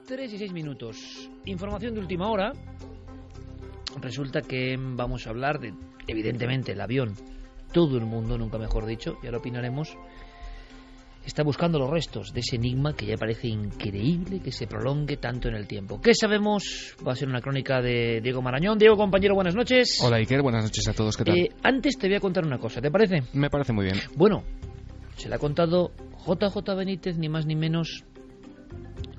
3 y 6 minutos. Información de última hora. Resulta que vamos a hablar de, evidentemente, el avión. Todo el mundo, nunca mejor dicho, ya lo opinaremos, está buscando los restos de ese enigma que ya parece increíble que se prolongue tanto en el tiempo. ¿Qué sabemos? Va a ser una crónica de Diego Marañón. Diego, compañero, buenas noches. Hola, Iker, buenas noches a todos, ¿qué tal? Antes te voy a contar una cosa, ¿te parece? Me parece muy bien. Bueno, se le ha contado JJ Benítez, ni más ni menos,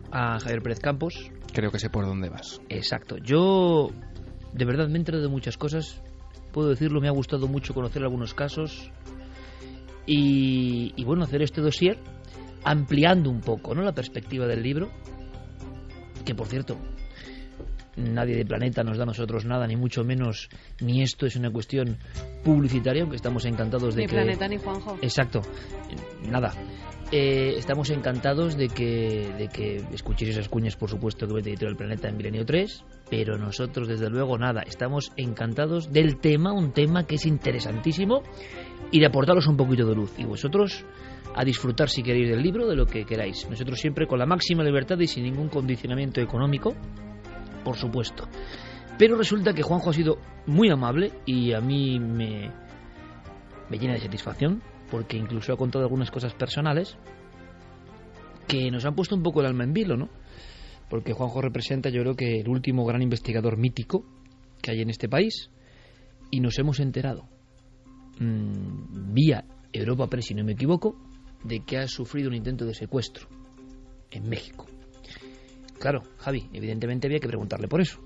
a Javier Pérez Campos. Creo que sé por dónde vas. Exacto. Yo, de verdad, me he enterado de muchas cosas. Puedo decirlo, me ha gustado mucho conocer algunos casos. Y bueno, hacer este dossier ampliando un poco, ¿no?, la perspectiva del libro, que por cierto nadie de Planeta nos da a nosotros nada, ni mucho menos, ni esto es una cuestión publicitaria, aunque estamos encantados de ni que... Ni Planeta ni Juanjo. Exacto, nada. Estamos encantados de que escuchéis esas cuñas, por supuesto, que vete Editorial Planeta en Milenio 3, pero nosotros, desde luego, nada. Estamos encantados del tema, un tema que es interesantísimo, y de aportaros un poquito de luz. Y vosotros a disfrutar, si queréis, del libro, de lo que queráis. Nosotros siempre con la máxima libertad y sin ningún condicionamiento económico, por supuesto. Pero resulta que Juanjo ha sido muy amable y a mí me llena de satisfacción, porque incluso ha contado algunas cosas personales que nos han puesto un poco el alma en vilo, ¿no? Porque Juanjo representa, yo creo, que el último gran investigador mítico que hay en este país, y nos hemos enterado vía Europa Press, si no me equivoco, de que ha sufrido un intento de secuestro en México. Claro, Javi, evidentemente había que preguntarle por eso.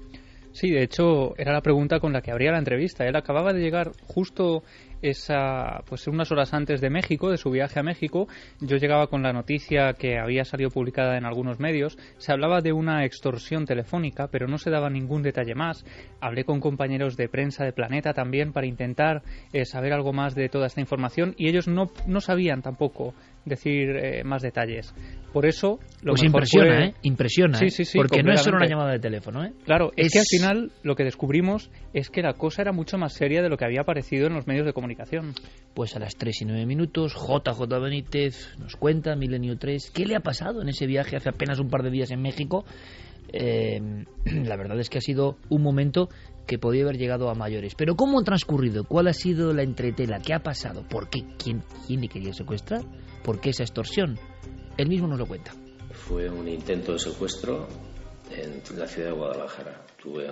Sí, de hecho, era la pregunta con la que abría la entrevista. Él acababa de llegar justo unas horas antes de México, de su viaje a México. Yo llegaba con la noticia que había salido publicada en algunos medios. Se hablaba de una extorsión telefónica, pero no se daba ningún detalle más. Hablé con compañeros de prensa de Planeta también para intentar saber algo más de toda esta información, y ellos no sabían tampoco decir más detalles. Por eso lo pues mejor impresiona, sí, porque no es solo una llamada de teléfono, ¿eh? Claro, es que al final lo que descubrimos es que la cosa era mucho más seria de lo que había aparecido en los medios de comunicación. Pues a las 3 y 9 minutos, JJ Benítez nos cuenta, Milenio 3, ¿qué le ha pasado en ese viaje hace apenas un par de días en México? La verdad es que ha sido un momento que podía haber llegado a mayores. Pero ¿cómo ha transcurrido? ¿Cuál ha sido la entretela? ¿Qué ha pasado? ¿Por qué? ¿Quién le quería secuestrar? ¿Por qué esa extorsión? Él mismo nos lo cuenta. Fue un intento de secuestro en la ciudad de Guadalajara. Tuve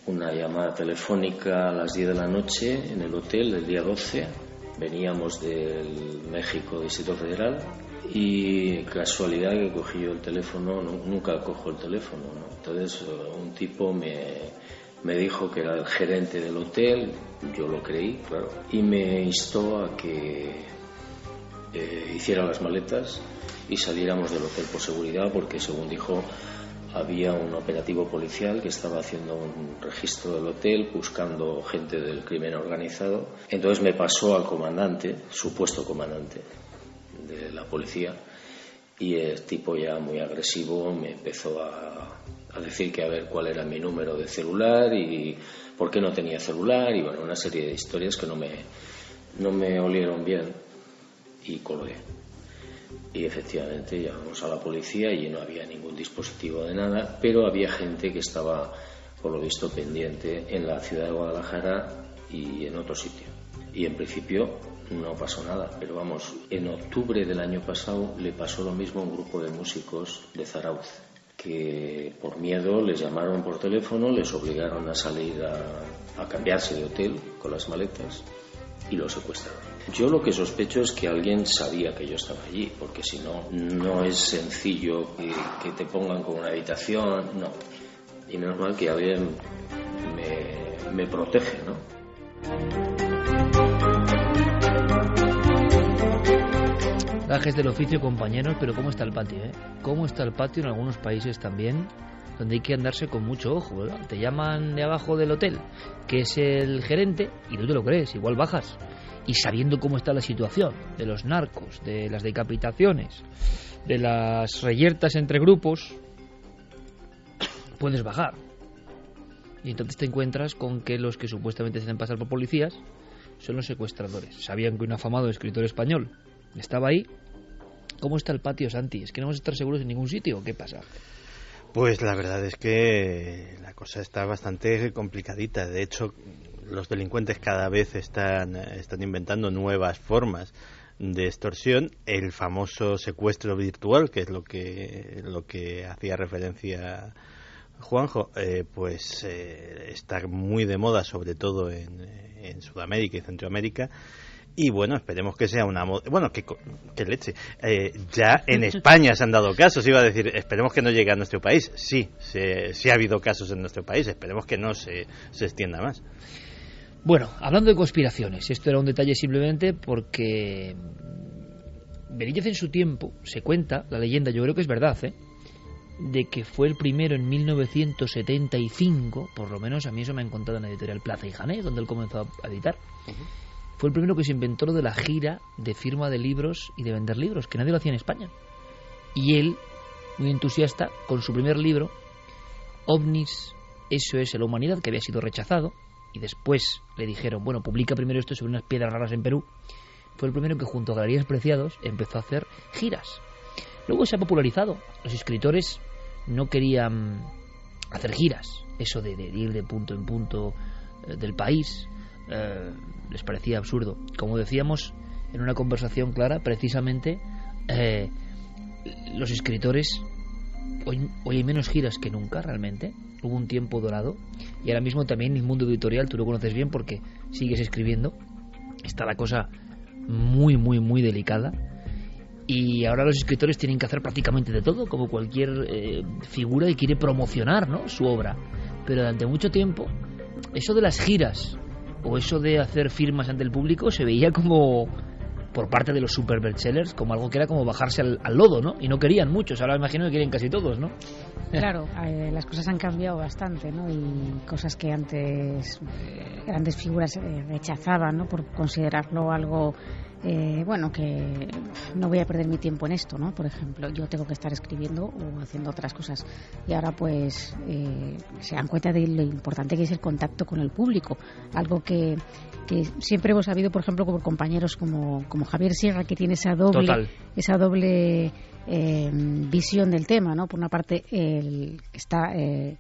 una llamada telefónica a las 10 de la noche en el hotel del día 12. Veníamos del México, Distrito Federal, y casualidad que cogí yo el teléfono. Nunca cojo el teléfono, ¿no? Entonces un tipo me dijo que era el gerente del hotel. Yo lo creí, claro, y me instó a que hiciera las maletas y saliéramos del hotel por seguridad, porque, según dijo, había un operativo policial que estaba haciendo un registro del hotel buscando gente del crimen organizado. Entonces me pasó al comandante, supuesto comandante de la policía, y el tipo, ya muy agresivo, me empezó a decir que a ver cuál era mi número de celular y por qué no tenía celular, y bueno, una serie de historias que no me olieron bien, y colgué. Y efectivamente llamamos a la policía y no había ningún dispositivo de nada, pero había gente que estaba, por lo visto, pendiente en la ciudad de Guadalajara y en otro sitio. Y en principio no pasó nada, pero vamos, en octubre del año pasado le pasó lo mismo a un grupo de músicos de Zarauz, que por miedo les llamaron por teléfono, les obligaron a salir a cambiarse de hotel con las maletas y lo secuestraron. Yo lo que sospecho es que alguien sabía que yo estaba allí, porque si no, no es sencillo que te pongan con una habitación, no. Y menos mal que alguien me protege, ¿no? Gajes del oficio, compañeros, pero ¿cómo está el patio, eh? ¿Cómo está el patio en algunos países también, donde hay que andarse con mucho ojo, ¿verdad? Te llaman de abajo del hotel, que es el gerente, y no te lo crees, igual bajas. Y sabiendo cómo está la situación de los narcos, de las decapitaciones, de las reyertas entre grupos, puedes bajar. Y entonces te encuentras con que los que supuestamente se hacen pasar por policías son los secuestradores. Sabían que un afamado escritor español estaba ahí ¿Cómo está el patio, Santi? ¿Es que no vamos a estar seguros en ningún sitio o qué pasa? Pues la verdad es que la cosa está bastante complicadita. De hecho, los delincuentes cada vez están inventando nuevas formas de extorsión. El famoso secuestro virtual, que es lo que hacía referencia Juanjo, está muy de moda, sobre todo en Sudamérica y Centroamérica. Y bueno, esperemos que sea una moda. Bueno, que leche. Ya en España se han dado casos, iba a decir, esperemos que no llegue a nuestro país. Sí ha habido casos en nuestro país, esperemos que no se extienda más. Bueno, hablando de conspiraciones, esto era un detalle simplemente porque Benítez en su tiempo, se cuenta, la leyenda, yo creo que es verdad, de que fue el primero en 1975, por lo menos a mí eso me han contado en la editorial Plaza y Janés, donde él comenzó a editar. Fue el primero que se inventó lo de la gira de firma de libros y de vender libros, que nadie lo hacía en España. Y él, muy entusiasta, con su primer libro, OVNIs, SOS la humanidad, que había sido rechazado, y después le dijeron, bueno, publica primero esto sobre unas piedras raras en Perú, fue el primero que junto a Galerías Preciados empezó a hacer giras. Luego se ha popularizado. Los escritores no querían hacer giras, eso de ir de punto en punto del país, les parecía absurdo. Como decíamos en una conversación clara, precisamente los escritores hoy hay menos giras que nunca, realmente. Hubo un tiempo dorado y ahora mismo también el mundo editorial, tú lo conoces bien porque sigues escribiendo, está la cosa muy muy muy delicada y ahora los escritores tienen que hacer prácticamente de todo, como cualquier figura que quiere promocionar, ¿no?, su obra. Pero durante mucho tiempo eso de las giras o eso de hacer firmas ante el público se veía como, por parte de los super bestsellers, como algo que era como bajarse al lodo, ¿no? Y no querían muchos, ahora me imagino que quieren casi todos, ¿no? Claro, las cosas han cambiado bastante, ¿no? Y cosas que antes grandes figuras rechazaban, ¿no?, por considerarlo algo bueno, que no voy a perder mi tiempo en esto, ¿no? Por ejemplo, yo tengo que estar escribiendo o haciendo otras cosas y ahora pues se dan cuenta de lo importante que es el contacto con el público, algo que siempre hemos sabido, por ejemplo, por compañeros como Javier Sierra, que tiene esa doble visión del tema, ¿no? Por una parte él está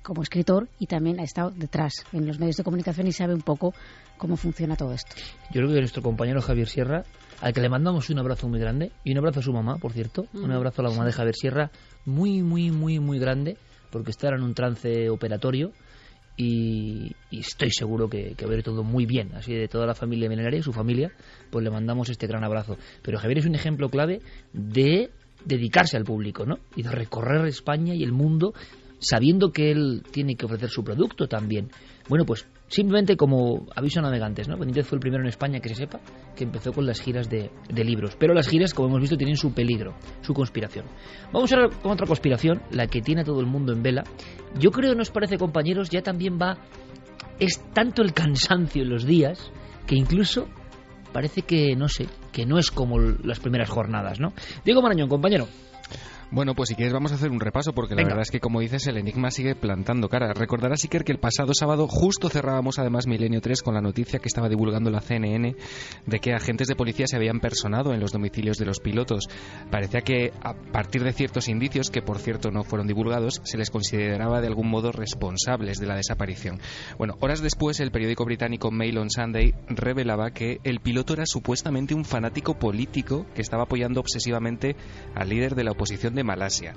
como escritor y también ha estado detrás en los medios de comunicación y sabe un poco cómo funciona todo esto. Yo creo que nuestro compañero Javier Sierra, al que le mandamos un abrazo muy grande, y un abrazo a su mamá, por cierto, un abrazo a la mamá de Javier Sierra, muy, muy, muy, muy grande, porque está en un trance operatorio y estoy seguro que va a ir todo muy bien. Así de toda la familia milenaria y su familia, pues le mandamos este gran abrazo. Pero Javier es un ejemplo clave de dedicarse al público, ¿no? Y de recorrer España y el mundo sabiendo que él tiene que ofrecer su producto también. Bueno, pues simplemente como aviso a navegantes, ¿no? Benítez fue el primero en España, que se sepa, que empezó con las giras de libros. Pero las giras, como hemos visto, tienen su peligro, su conspiración. Vamos ahora con otra conspiración, la que tiene a todo el mundo en vela. Yo creo, ¿nos parece, compañeros? Ya también es tanto el cansancio en los días que incluso parece que, no sé, que no es como las primeras jornadas, ¿no? Diego Marañón, compañero. Bueno, pues si quieres vamos a hacer un repaso, porque la verdad es que, como dices, el enigma sigue plantando cara. Recordarás, Iker, que el pasado sábado justo cerrábamos además Milenio 3 con la noticia que estaba divulgando la CNN de que agentes de policía se habían personado en los domicilios de los pilotos. Parecía que a partir de ciertos indicios, que por cierto no fueron divulgados, se les consideraba de algún modo responsables de la desaparición. Bueno, horas después el periódico británico Mail on Sunday revelaba que el piloto era supuestamente un fanático político que estaba apoyando obsesivamente al líder de la oposición de Malasia.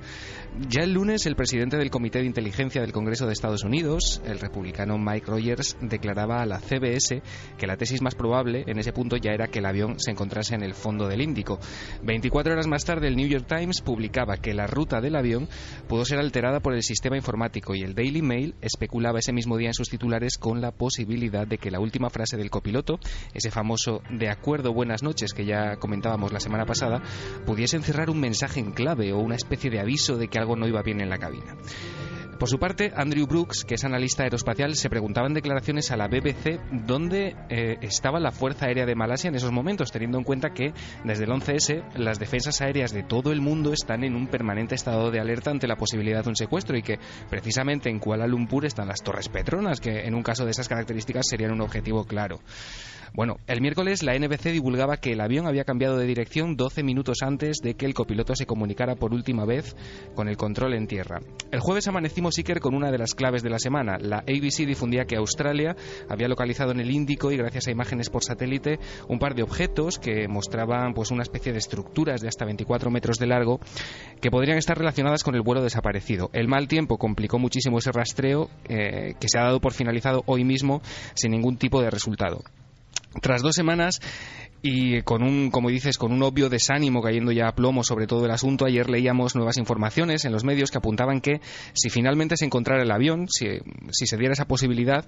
Ya el lunes, el presidente del Comité de Inteligencia del Congreso de Estados Unidos, el republicano Mike Rogers, declaraba a la CBS que la tesis más probable en ese punto ya era que el avión se encontrase en el fondo del Índico. 24 horas más tarde, el New York Times publicaba que la ruta del avión pudo ser alterada por el sistema informático, y el Daily Mail especulaba ese mismo día en sus titulares con la posibilidad de que la última frase del copiloto, ese famoso "de acuerdo, buenas noches" que ya comentábamos la semana pasada, pudiese encerrar un mensaje en clave o una especie de aviso de que algo no iba bien en la cabina. Por su parte, Andrew Brooks, que es analista aeroespacial, se preguntaba en declaraciones a la BBC dónde estaba la Fuerza Aérea de Malasia en esos momentos, teniendo en cuenta que desde el 11S las defensas aéreas de todo el mundo están en un permanente estado de alerta ante la posibilidad de un secuestro y que precisamente en Kuala Lumpur están las Torres Petronas, que en un caso de esas características serían un objetivo claro. Bueno, el miércoles la NBC divulgaba que el avión había cambiado de dirección 12 minutos antes de que el copiloto se comunicara por última vez con el control en tierra. El jueves amanecimos, Iker, con una de las claves de la semana. La ABC difundía que Australia había localizado en el Índico y gracias a imágenes por satélite un par de objetos que mostraban pues una especie de estructuras de hasta 24 metros de largo que podrían estar relacionadas con el vuelo desaparecido. El mal tiempo complicó muchísimo ese rastreo que se ha dado por finalizado hoy mismo sin ningún tipo de resultado. Tras 2 semanas y con un, como dices, con un obvio desánimo cayendo ya a plomo sobre todo el asunto, ayer leíamos nuevas informaciones en los medios que apuntaban que si finalmente se encontrara el avión, si se diera esa posibilidad,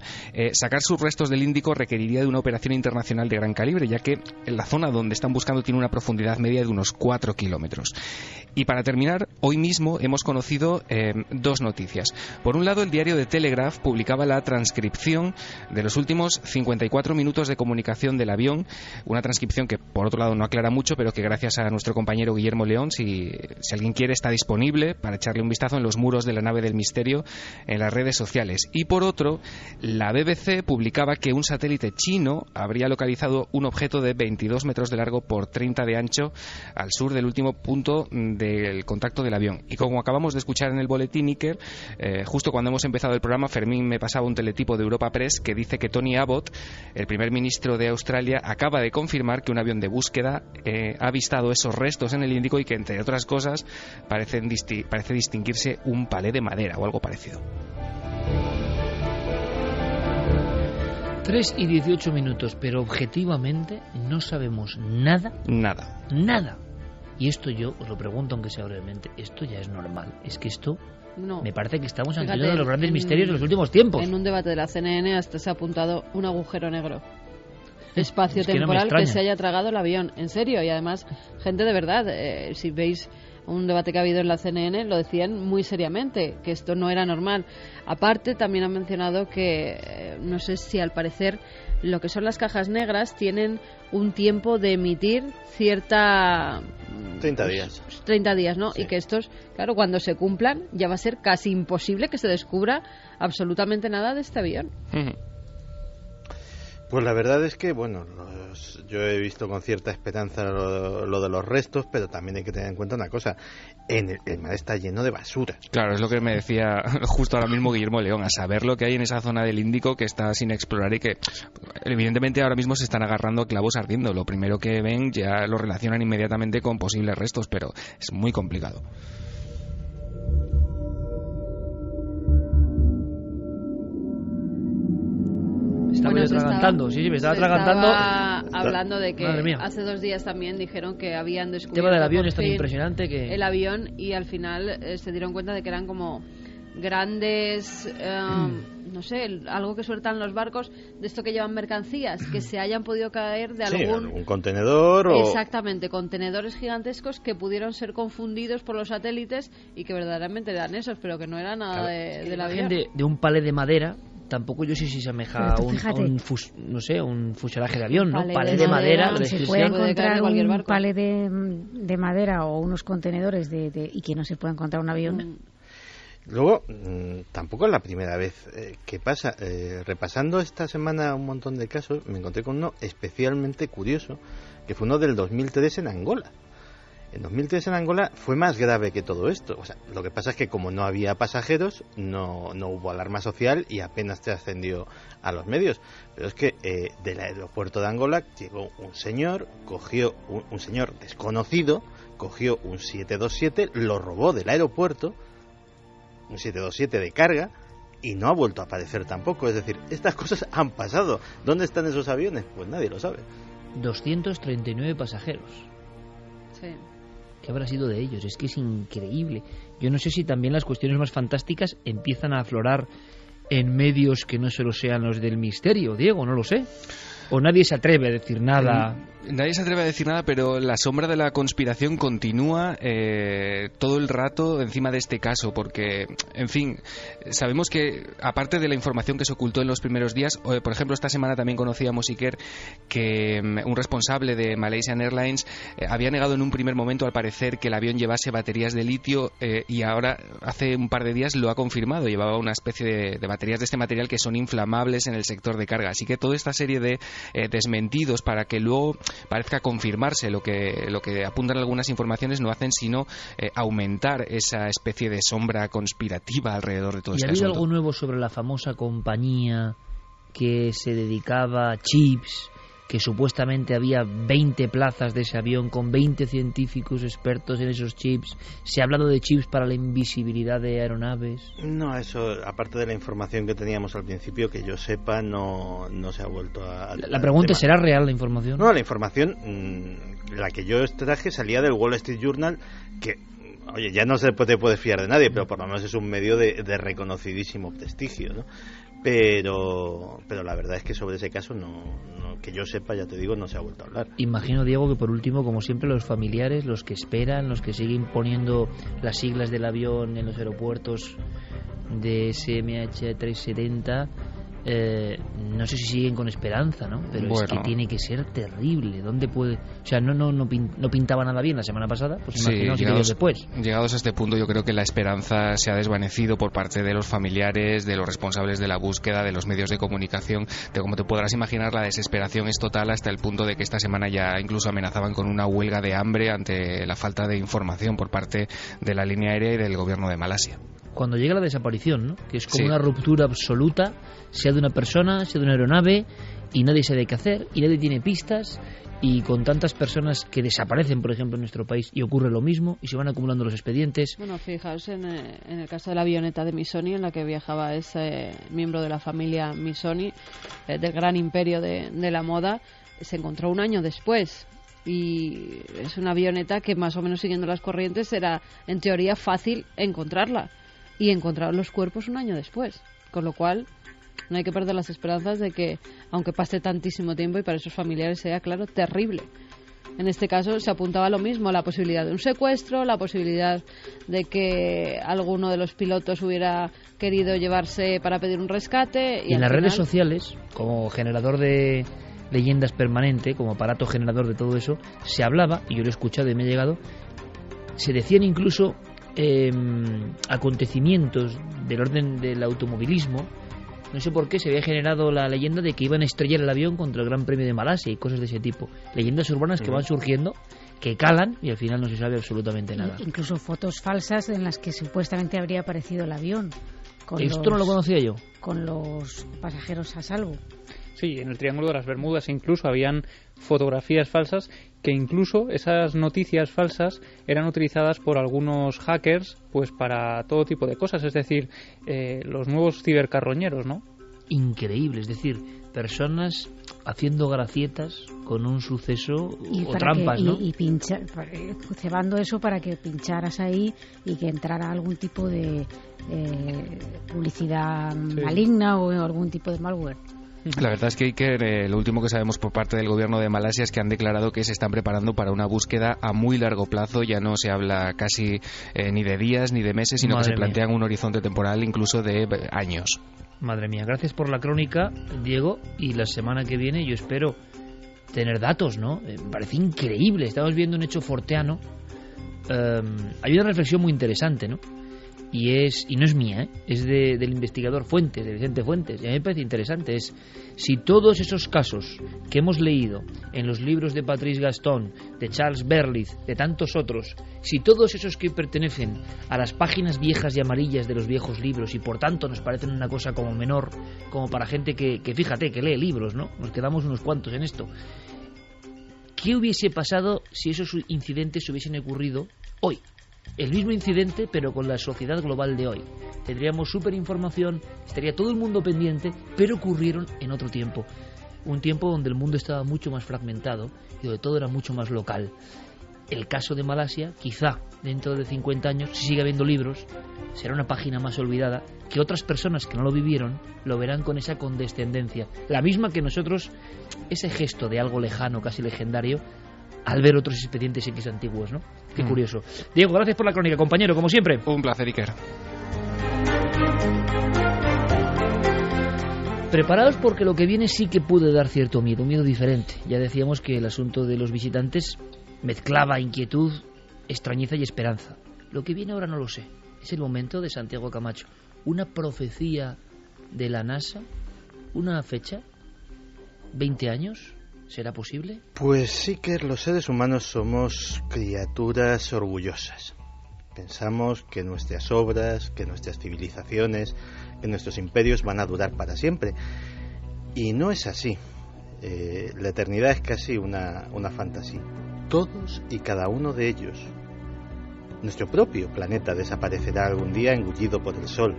sacar sus restos del Índico requeriría de una operación internacional de gran calibre, ya que la zona donde están buscando tiene una profundidad media de unos 4 kilómetros. Y para terminar, hoy mismo hemos conocido 2 noticias. Por un lado, el diario The Telegraph publicaba la transcripción de los últimos 54 minutos de comunicación del avión, una transcripción que por otro lado no aclara mucho, pero que gracias a nuestro compañero Guillermo León, si alguien quiere, está disponible para echarle un vistazo en los muros de la nave del misterio en las redes sociales. Y por otro, la BBC publicaba que un satélite chino habría localizado un objeto de 22 metros de largo por 30 de ancho al sur del último punto del contacto del avión. Y como acabamos de escuchar en el boletín, Iker, justo cuando hemos empezado el programa, Fermín me pasaba un teletipo de Europa Press que dice que Tony Abbott, el primer ministro de Australia, acaba de confirmar que un avión de búsqueda ha avistado esos restos en el Índico y que, entre otras cosas, parece distinguirse un palé de madera o algo parecido. 3:18, pero objetivamente no sabemos nada. Nada. Y esto yo os lo pregunto, aunque sea brevemente, esto ya es normal. Es que esto... No. Me parece que estamos ante uno de los grandes misterios de los últimos tiempos. En un debate de la CNN hasta se ha apuntado un agujero negro espacio-temporal que se haya tragado el avión, en serio. Y además, gente de verdad, si veis un debate que ha habido en la CNN, lo decían muy seriamente, que esto no era normal. Aparte, también han mencionado que, no sé si al parecer, lo que son las cajas negras tienen un tiempo de emitir cierta... 30 días. 30 días, ¿no? Sí. Y que estos, claro, cuando se cumplan, ya va a ser casi imposible que se descubra absolutamente nada de este avión. Pues la verdad es que, bueno, yo he visto con cierta esperanza lo de los restos, pero también hay que tener en cuenta una cosa: el mar está lleno de basura. Claro, es lo que me decía justo ahora mismo Guillermo León, a saber lo que hay en esa zona del Índico que está sin explorar y que evidentemente ahora mismo se están agarrando a clavos ardiendo. Lo primero que ven ya lo relacionan inmediatamente con posibles restos, pero es muy complicado. Me estaba atragantando. Hablando de que hace 2 días también dijeron que habían descubierto el tema del avión es tan impresionante que... el avión, y al final se dieron cuenta de que eran como grandes, no sé, algo que sueltan los barcos, de esto que llevan mercancías, que se hayan podido caer de algún contenedor o... Exactamente, contenedores gigantescos que pudieron ser confundidos por los satélites y que verdaderamente eran esos, pero que no era nada del avión. De un palé de madera. Tampoco yo sé si se asemeja a un fuselaje de avión, ¿no? Palé de madera. Se puede encontrar un palé de madera o unos contenedores y que no se pueda encontrar un avión. Luego, tampoco es la primera vez que pasa. Repasando esta semana un montón de casos, me encontré con uno especialmente curioso, que fue uno del 2003 en Angola. En 2003 en Angola fue más grave que todo esto. O sea, lo que pasa es que como no había pasajeros, no hubo alarma social y apenas trascendió a los medios. Pero es que del aeropuerto de Angola llegó un señor, cogió un señor desconocido, cogió un 727, lo robó del aeropuerto, un 727 de carga, y no ha vuelto a aparecer tampoco. Es decir, estas cosas han pasado. ¿Dónde están esos aviones? Pues nadie lo sabe. 239 pasajeros. Sí. ¿Qué habrá sido de ellos? Es que es increíble. Yo no sé si también las cuestiones más fantásticas empiezan a aflorar en medios que no solo sean los del misterio, Diego, no lo sé. O nadie se atreve a decir nada. Nadie se atreve a decir nada, pero la sombra de la conspiración continúa todo el rato encima de este caso, porque, en fin, sabemos que, aparte de la información que se ocultó en los primeros días, por ejemplo, esta semana también conocíamos, Iker, que un responsable de Malaysian Airlines había negado en un primer momento, al parecer, que el avión llevase baterías de litio, y ahora, hace un par de días, lo ha confirmado. Llevaba una especie de baterías de este material que son inflamables en el sector de carga. Así que toda esta serie de desmentidos, para que luego parezca confirmarse lo que apuntan algunas informaciones, no hacen sino aumentar esa especie de sombra conspirativa alrededor de todo este asunto. ¿Y ha habido algo nuevo sobre la famosa compañía que se dedicaba a chips, que supuestamente había 20 plazas de ese avión con 20 científicos expertos en esos chips? ¿Se ha hablado de chips para la invisibilidad de aeronaves? No, eso, aparte de la información que teníamos al principio, que yo sepa, no se ha vuelto a... La pregunta es, ¿será real la información? No, la información, la que yo traje, salía del Wall Street Journal, que, oye, ya no te puedes fiar de nadie, pero por lo menos es un medio de reconocidísimo prestigio, ¿no? Pero la verdad es que sobre ese caso, no, que yo sepa, ya te digo, no se ha vuelto a hablar. Imagino, Diego, que por último, como siempre, los familiares, los que esperan, los que siguen poniendo las siglas del avión en los aeropuertos de SMH 370, no sé si siguen con esperanza, ¿no? Pero bueno, es que tiene que ser terrible. ¿Dónde puede? O sea, no pintaba nada bien la semana pasada, pues imaginaos si después. Llegados a este punto, yo creo que la esperanza se ha desvanecido por parte de los familiares, de los responsables de la búsqueda, de los medios de comunicación. Como te podrás imaginar, la desesperación es total, hasta el punto de que esta semana ya incluso amenazaban con una huelga de hambre ante la falta de información por parte de la línea aérea y del gobierno de Malasia. Cuando llega la desaparición, ¿no? Que es como una ruptura absoluta, sea de una persona, sea de una aeronave, y nadie sabe qué hacer, y nadie tiene pistas, y con tantas personas que desaparecen, por ejemplo, en nuestro país, y ocurre lo mismo, y se van acumulando los expedientes. Bueno, fijaos en el caso de la avioneta de Missoni, en la que viajaba ese miembro de la familia Missoni, del gran imperio de la moda, se encontró un año después. Y es una avioneta que, más o menos siguiendo las corrientes, era en teoría fácil encontrarla. Y encontraron los cuerpos un año después, con lo cual no hay que perder las esperanzas de que, aunque pase tantísimo tiempo, y para esos familiares sea, claro, terrible. En este caso se apuntaba lo mismo, la posibilidad de un secuestro, la posibilidad de que alguno de los pilotos hubiera querido llevarse para pedir un rescate. Y en las redes sociales, como generador de leyendas permanente, como aparato generador de todo eso, se hablaba, y yo lo he escuchado y me ha llegado, se decían incluso acontecimientos del orden del automovilismo. No sé por qué se había generado la leyenda de que iban a estrellar el avión contra el Gran Premio de Malasia y cosas de ese tipo. Leyendas urbanas que van surgiendo, que calan, y al final no se sabe absolutamente nada. Incluso fotos falsas en las que supuestamente habría aparecido el avión. Esto no lo conocía yo. Con los pasajeros a salvo. Sí, en el Triángulo de las Bermudas incluso habían fotografías falsas, que incluso esas noticias falsas eran utilizadas por algunos hackers pues para todo tipo de cosas, es decir, los nuevos cibercarroñeros, ¿no? Increíble, es decir, personas haciendo gracietas con un suceso o trampas, ¿no? Y cebando eso para que pincharas ahí y que entrara algún tipo de publicidad maligna o algún tipo de malware. La verdad es que, Iker, lo último que sabemos por parte del gobierno de Malasia es que han declarado que se están preparando para una búsqueda a muy largo plazo. Ya no se habla casi ni de días ni de meses, sino que se plantean un horizonte temporal incluso de años. Madre mía, gracias por la crónica, Diego, y la semana que viene yo espero tener datos, ¿no? Me parece increíble, estamos viendo un hecho forteano. Hay una reflexión muy interesante, ¿no? Y no es mía, es del investigador Fuentes, de Vicente Fuentes, y a mí me parece interesante. Es si todos esos casos que hemos leído en los libros de Patrice Gaston, de Charles Berlitz, de tantos otros, si todos esos que pertenecen a las páginas viejas y amarillas de los viejos libros y por tanto nos parecen una cosa como menor, como para gente que fíjate, que lee libros, ¿no? Nos quedamos unos cuantos en esto. ¿Qué hubiese pasado si esos incidentes hubiesen ocurrido hoy? El mismo incidente, pero con la sociedad global de hoy. Tendríamos superinformación, estaría todo el mundo pendiente, pero ocurrieron en otro tiempo. Un tiempo donde el mundo estaba mucho más fragmentado y donde todo era mucho más local. El caso de Malasia, quizá dentro de 50 años, si sigue habiendo libros, será una página más olvidada, que otras personas que no lo vivieron lo verán con esa condescendencia, la misma que nosotros, ese gesto de algo lejano, casi legendario, al ver otros expedientes X antiguos, ¿no? Qué curioso. Diego, gracias por la crónica, compañero, como siempre. Un placer, Iker. Preparados porque lo que viene sí que puede dar cierto miedo, un miedo diferente. Ya decíamos que el asunto de los visitantes mezclaba inquietud, extrañeza y esperanza. Lo que viene ahora no lo sé. Es el momento de Santiago Camacho. ¿Una profecía de la NASA? ¿Una fecha? ¿20 años? ¿Será posible? Pues sí que los seres humanos somos criaturas orgullosas. Pensamos que nuestras obras, que nuestras civilizaciones, que nuestros imperios van a durar para siempre. Y no es así. La eternidad es casi una fantasía. Todos y cada uno de ellos. Nuestro propio planeta desaparecerá algún día engullido por el Sol.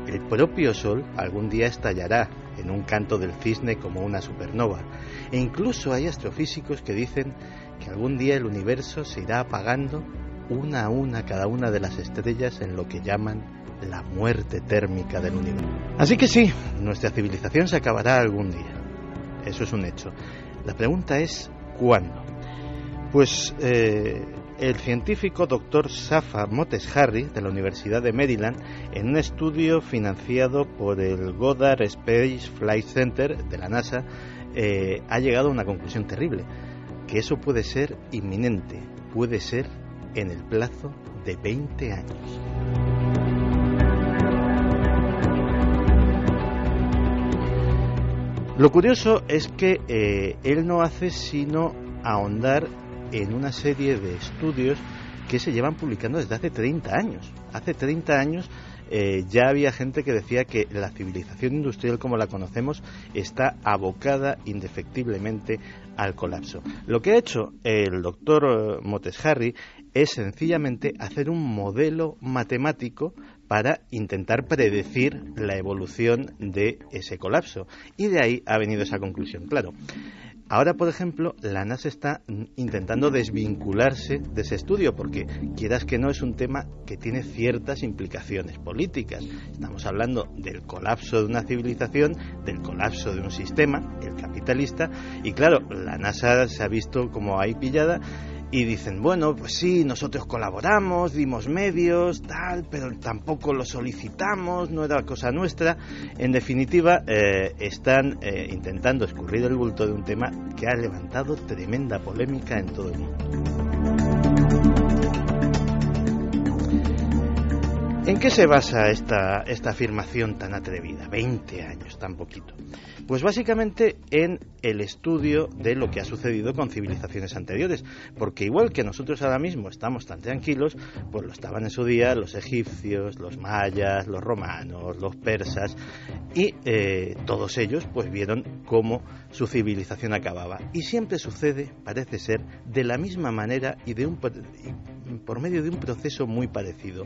El propio Sol algún día estallará en un canto del cisne como una supernova. E incluso hay astrofísicos que dicen que algún día el universo se irá apagando una a una cada una de las estrellas en lo que llaman la muerte térmica del universo. Así que sí, nuestra civilización se acabará algún día. Eso es un hecho. La pregunta es ¿cuándo? Pues el científico Dr. Safa Moteshari de la Universidad de Maryland, en un estudio financiado por el Goddard Space Flight Center de la NASA, ha llegado a una conclusión terrible, que eso puede ser inminente, puede ser en el plazo de 20 años. Lo curioso es que él no hace sino ahondar en una serie de estudios que se llevan publicando desde hace 30 años. Hace 30 años ya había gente que decía que la civilización industrial como la conocemos está abocada indefectiblemente al colapso. Lo que ha hecho el doctor Moteshari es sencillamente hacer un modelo matemático para intentar predecir la evolución de ese colapso. Y de ahí ha venido esa conclusión. Claro, ahora, por ejemplo, la NASA está intentando desvincularse de ese estudio porque, quieras que no, es un tema que tiene ciertas implicaciones políticas. Estamos hablando del colapso de una civilización, del colapso de un sistema, el capitalista, y claro, la NASA se ha visto como ahí pillada y dicen, bueno, pues sí, nosotros colaboramos, dimos medios, tal, pero tampoco lo solicitamos, no era cosa nuestra. En definitiva, están intentando escurrir el bulto de un tema que ha levantado tremenda polémica en todo el mundo. ¿En qué se basa esta afirmación tan atrevida? 20 años, tan poquito. Pues básicamente en el estudio de lo que ha sucedido con civilizaciones anteriores, porque igual que nosotros ahora mismo estamos tan tranquilos, pues lo estaban en su día los egipcios, los mayas, los romanos, los persas, y todos ellos pues vieron cómo su civilización acababa. Y siempre sucede, parece ser, de la misma manera y por medio de un proceso muy parecido.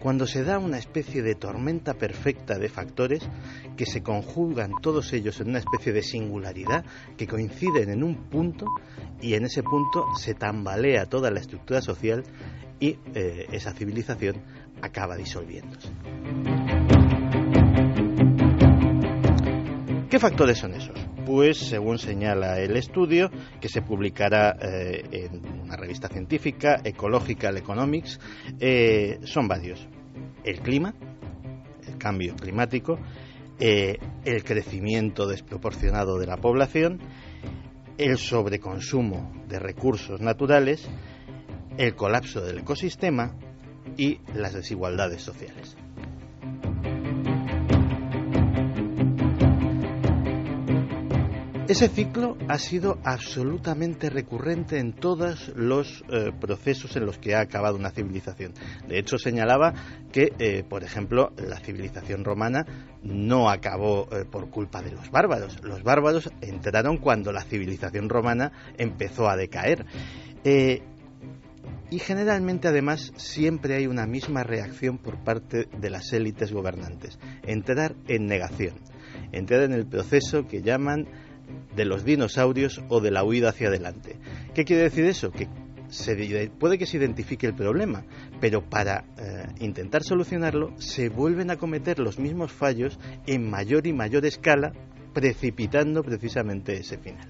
Cuando se da una especie de tormenta perfecta de factores que se conjugan todos ellos en una especie de singularidad, que coinciden en un punto, y en ese punto se tambalea toda la estructura social y esa civilización acaba disolviéndose. ¿Qué factores son esos? Pues, según señala el estudio, que se publicará en una revista científica, Ecological Economics, son varios. El clima, el cambio climático, el crecimiento desproporcionado de la población, el sobreconsumo de recursos naturales, el colapso del ecosistema y las desigualdades sociales. Ese ciclo ha sido absolutamente recurrente en todos los procesos en los que ha acabado una civilización. De hecho, señalaba que, por ejemplo, la civilización romana no acabó por culpa de los bárbaros. Los bárbaros entraron cuando la civilización romana empezó a decaer. Y generalmente, además, siempre hay una misma reacción por parte de las élites gobernantes. Entrar en negación. Entrar en el proceso que llaman de los dinosaurios o de la huida hacia adelante. ¿Qué quiere decir eso? Que puede que se identifique el problema, pero para intentar solucionarlo se vuelven a cometer los mismos fallos en mayor y mayor escala, precipitando precisamente ese final.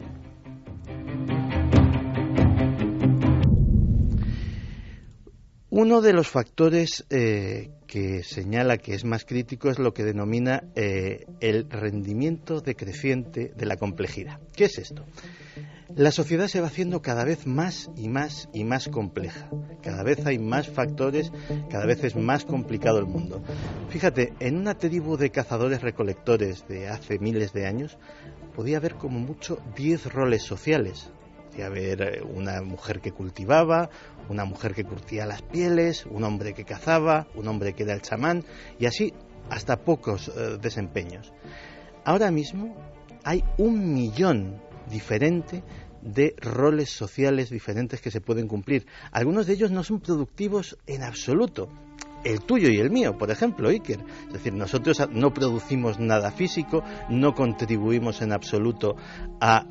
Uno de los factores que señala que es más crítico es lo que denomina el rendimiento decreciente de la complejidad. ¿Qué es esto? La sociedad se va haciendo cada vez más y más y más compleja. Cada vez hay más factores, cada vez es más complicado el mundo. Fíjate, en una tribu de cazadores-recolectores de hace miles de años, podía haber como mucho 10 roles sociales. Podía haber una mujer que cultivaba, una mujer que curtía las pieles, un hombre que cazaba, un hombre que era el chamán, y así hasta pocos desempeños. Ahora mismo hay 1 millón diferente de roles sociales diferentes que se pueden cumplir. Algunos de ellos no son productivos en absoluto. El tuyo y el mío, por ejemplo, Iker. Es decir, nosotros no producimos nada físico, no contribuimos en absoluto a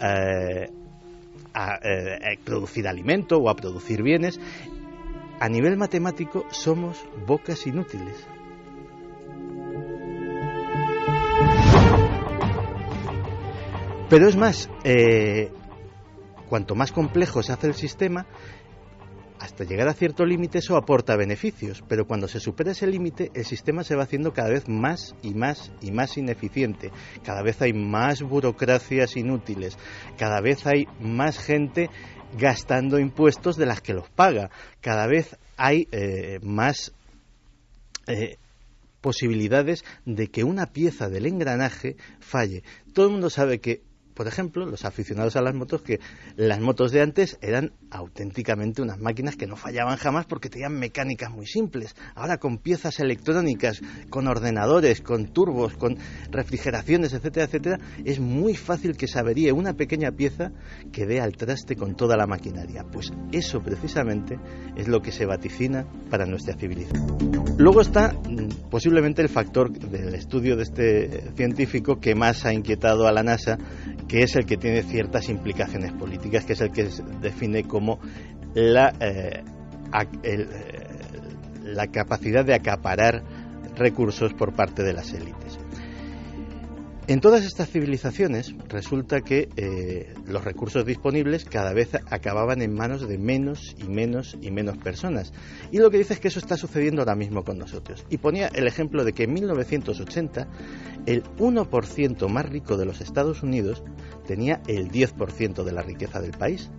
producir alimento o a producir bienes. A nivel matemático somos bocas inútiles. Pero es más, cuanto más complejo se hace el sistema, hasta llegar a cierto límite eso aporta beneficios, pero cuando se supera ese límite el sistema se va haciendo cada vez más y más y más ineficiente, cada vez hay más burocracias inútiles, cada vez hay más gente gastando impuestos de las que los paga, cada vez hay más posibilidades de que una pieza del engranaje falle. Todo el mundo sabe que, por ejemplo, los aficionados a las motos, que las motos de antes eran auténticamente unas máquinas que no fallaban jamás porque tenían mecánicas muy simples. Ahora con piezas electrónicas, con ordenadores, con turbos, con refrigeraciones, etcétera, etcétera, es muy fácil que se averíe una pequeña pieza que dé al traste con toda la maquinaria. Pues eso precisamente es lo que se vaticina para nuestra civilización. Luego está posiblemente el factor del estudio de este científico que más ha inquietado a la NASA, que es el que tiene ciertas implicaciones políticas, que es el que define como la capacidad de acaparar recursos por parte de las élites. En todas estas civilizaciones resulta que los recursos disponibles cada vez acababan en manos de menos y menos y menos personas. Y lo que dice es que eso está sucediendo ahora mismo con nosotros. Y ponía el ejemplo de que en 1980 el 1% más rico de los Estados Unidos tenía el 10% de la riqueza del país.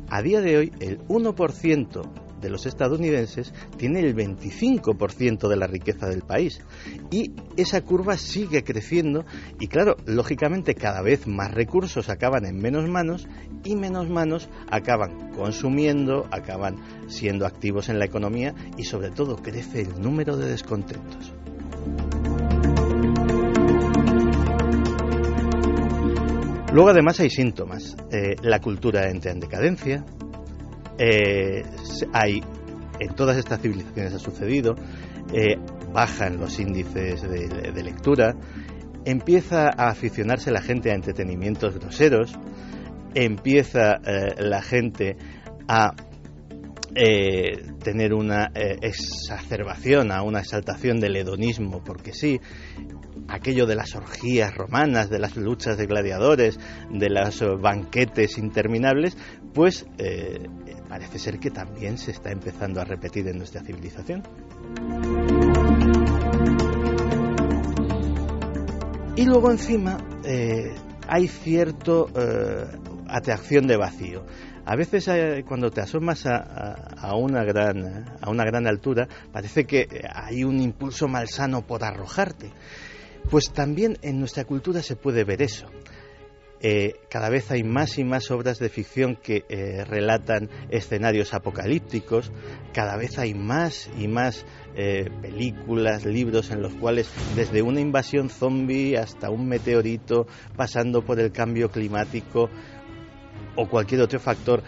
A día de hoy el 1% de los estadounidenses tiene el 25% de la riqueza del país y esa curva sigue creciendo y claro, lógicamente cada vez más recursos acaban en menos manos y menos manos acaban consumiendo, acaban siendo activos en la economía y sobre todo crece el número de descontentos. Luego además hay síntomas. La cultura entra en decadencia. En todas estas civilizaciones ha sucedido, bajan los índices de lectura, empieza a aficionarse la gente a entretenimientos groseros, empieza la gente a tener una exacerbación, a una exaltación del hedonismo, porque sí, aquello de las orgías romanas, de las luchas de gladiadores, de los banquetes interminables, pues parece ser que también se está empezando a repetir en nuestra civilización. Y luego encima hay cierto atracción de vacío. A veces cuando te asomas a una gran altura parece que hay un impulso malsano por arrojarte. Pues también en nuestra cultura se puede ver eso. Cada vez hay más y más obras de ficción que relatan escenarios apocalípticos, cada vez hay más y más películas, libros en los cuales desde una invasión zombie hasta un meteorito, pasando por el cambio climático o cualquier otro factor,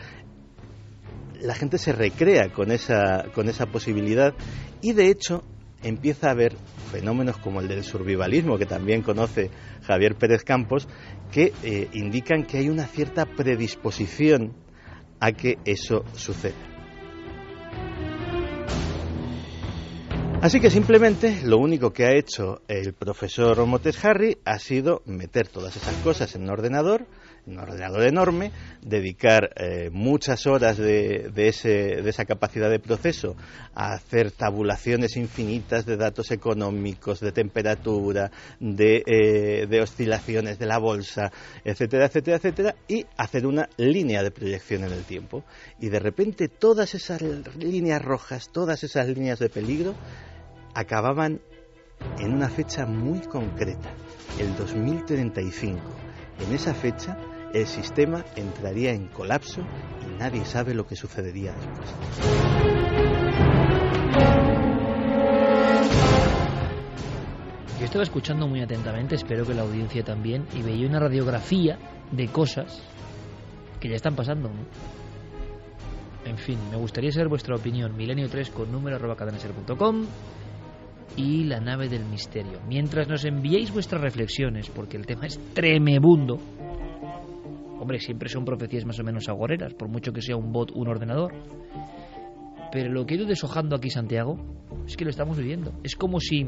la gente se recrea con esa posibilidad y de hecho empieza a haber fenómenos como el del survivalismo, que también conoce Javier Pérez Campos, que indican que hay una cierta predisposición a que eso suceda. Así que simplemente lo único que ha hecho el profesor Motes Harry ha sido meter todas esas cosas en un ordenador enorme, dedicar muchas horas de esa capacidad de proceso a hacer tabulaciones infinitas de datos económicos, de temperatura, de oscilaciones de la bolsa, etcétera, etcétera, etcétera, y hacer una línea de proyección en el tiempo. Y de repente todas esas líneas rojas, todas esas líneas de peligro, acababan en una fecha muy concreta, el 2035. En esa fecha el sistema entraría en colapso y nadie sabe lo que sucedería después. Yo estaba escuchando muy atentamente, espero que la audiencia también, y veía una radiografía de cosas que ya están pasando, ¿no? En fin, me gustaría saber vuestra opinión. Milenio3 con número@cadenaser.com y la nave del misterio. Mientras nos enviéis vuestras reflexiones, porque el tema es tremebundo. Hombre, siempre son profecías más o menos agoreras, por mucho que sea un bot, un ordenador. Pero lo que he ido deshojando aquí, Santiago, es que lo estamos viviendo. Es como si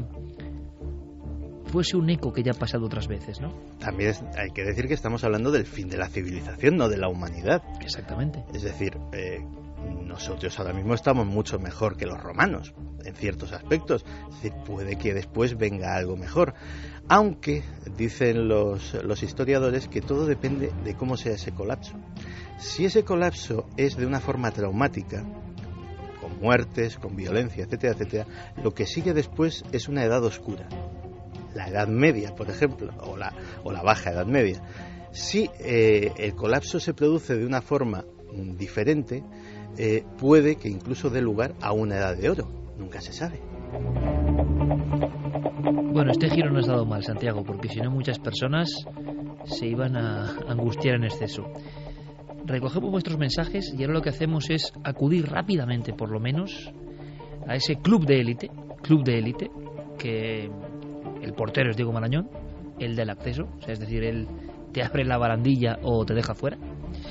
fuese un eco que ya ha pasado otras veces, ¿no? También hay que decir que estamos hablando del fin de la civilización, no de la humanidad. Exactamente. Es decir, nosotros ahora mismo estamos mucho mejor que los romanos, en ciertos aspectos. Es decir, puede que después venga algo mejor. Aunque dicen los historiadores que todo depende de cómo sea ese colapso. Si ese colapso es de una forma traumática, con muertes, con violencia, etcétera, etcétera, lo que sigue después es una edad oscura. La Edad Media, por ejemplo, o la Baja Edad Media. Si el colapso se produce de una forma diferente, puede que incluso dé lugar a una Edad de Oro. Nunca se sabe. Bueno, este giro no has dado mal, Santiago, porque si no muchas personas se iban a angustiar en exceso. Recogemos vuestros mensajes y ahora lo que hacemos es acudir rápidamente, por lo menos, a ese club de élite, que el portero es Diego Marañón, el del acceso, o sea, es decir, él te abre la barandilla o te deja fuera.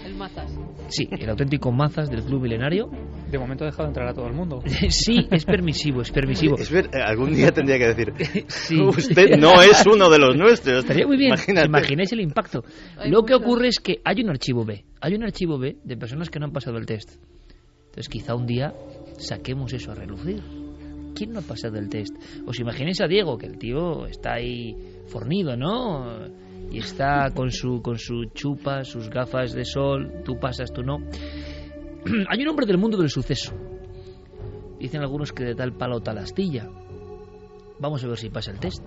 El Mazas. Sí, el auténtico Mazas del Club Milenario. De momento ha dejado entrar a todo el mundo. Sí, es permisivo. Algún día tendría que decir, sí. Usted no es uno de los nuestros. Estaría muy bien, Imagínate. Imaginéis el impacto. Lo que ocurre es que hay un archivo B de personas que no han pasado el test. Entonces quizá un día saquemos eso a relucir. ¿Quién no ha pasado el test? Os imaginéis a Diego, que el tío está ahí fornido, ¿no? Y está con su chupa, sus gafas de sol, tú pasas, tú no. Hay un hombre del mundo del suceso. Dicen algunos que de tal palo tal astilla. Vamos a ver si pasa el test.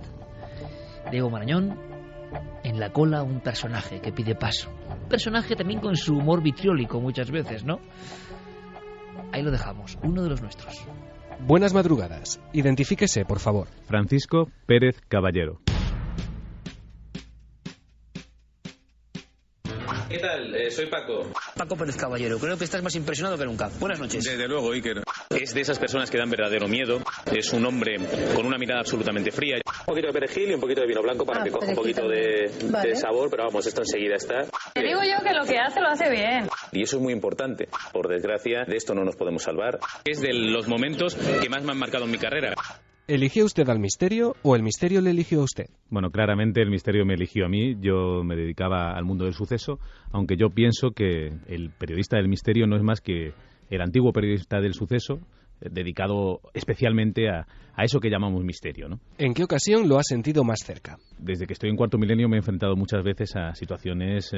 Diego Marañón, en la cola un personaje que pide paso. Un personaje también con su humor vitriólico muchas veces, ¿no? Ahí lo dejamos, uno de los nuestros. Buenas madrugadas. Identifíquese, por favor. Francisco Pérez Caballero. ¿Qué tal? Soy Paco. Paco Pérez Caballero, creo que estás más impresionado que nunca. Buenas noches. Desde luego, Iker. Es de esas personas que dan verdadero miedo. Es un hombre con una mirada absolutamente fría. Un poquito de perejil y un poquito de vino blanco para que coja un poquito de sabor, pero vamos, esto enseguida está. Te digo yo que lo que hace lo hace bien. Y eso es muy importante. Por desgracia, de esto no nos podemos salvar. Es de los momentos que más me han marcado en mi carrera. ¿Eligió usted al misterio o el misterio le eligió a usted? Bueno, claramente el misterio me eligió a mí. Yo me dedicaba al mundo del suceso, aunque yo pienso que el periodista del misterio no es más que el antiguo periodista del suceso, dedicado especialmente a eso que llamamos misterio, ¿no? ¿En qué ocasión lo ha sentido más cerca? Desde que estoy en Cuarto Milenio me he enfrentado muchas veces a situaciones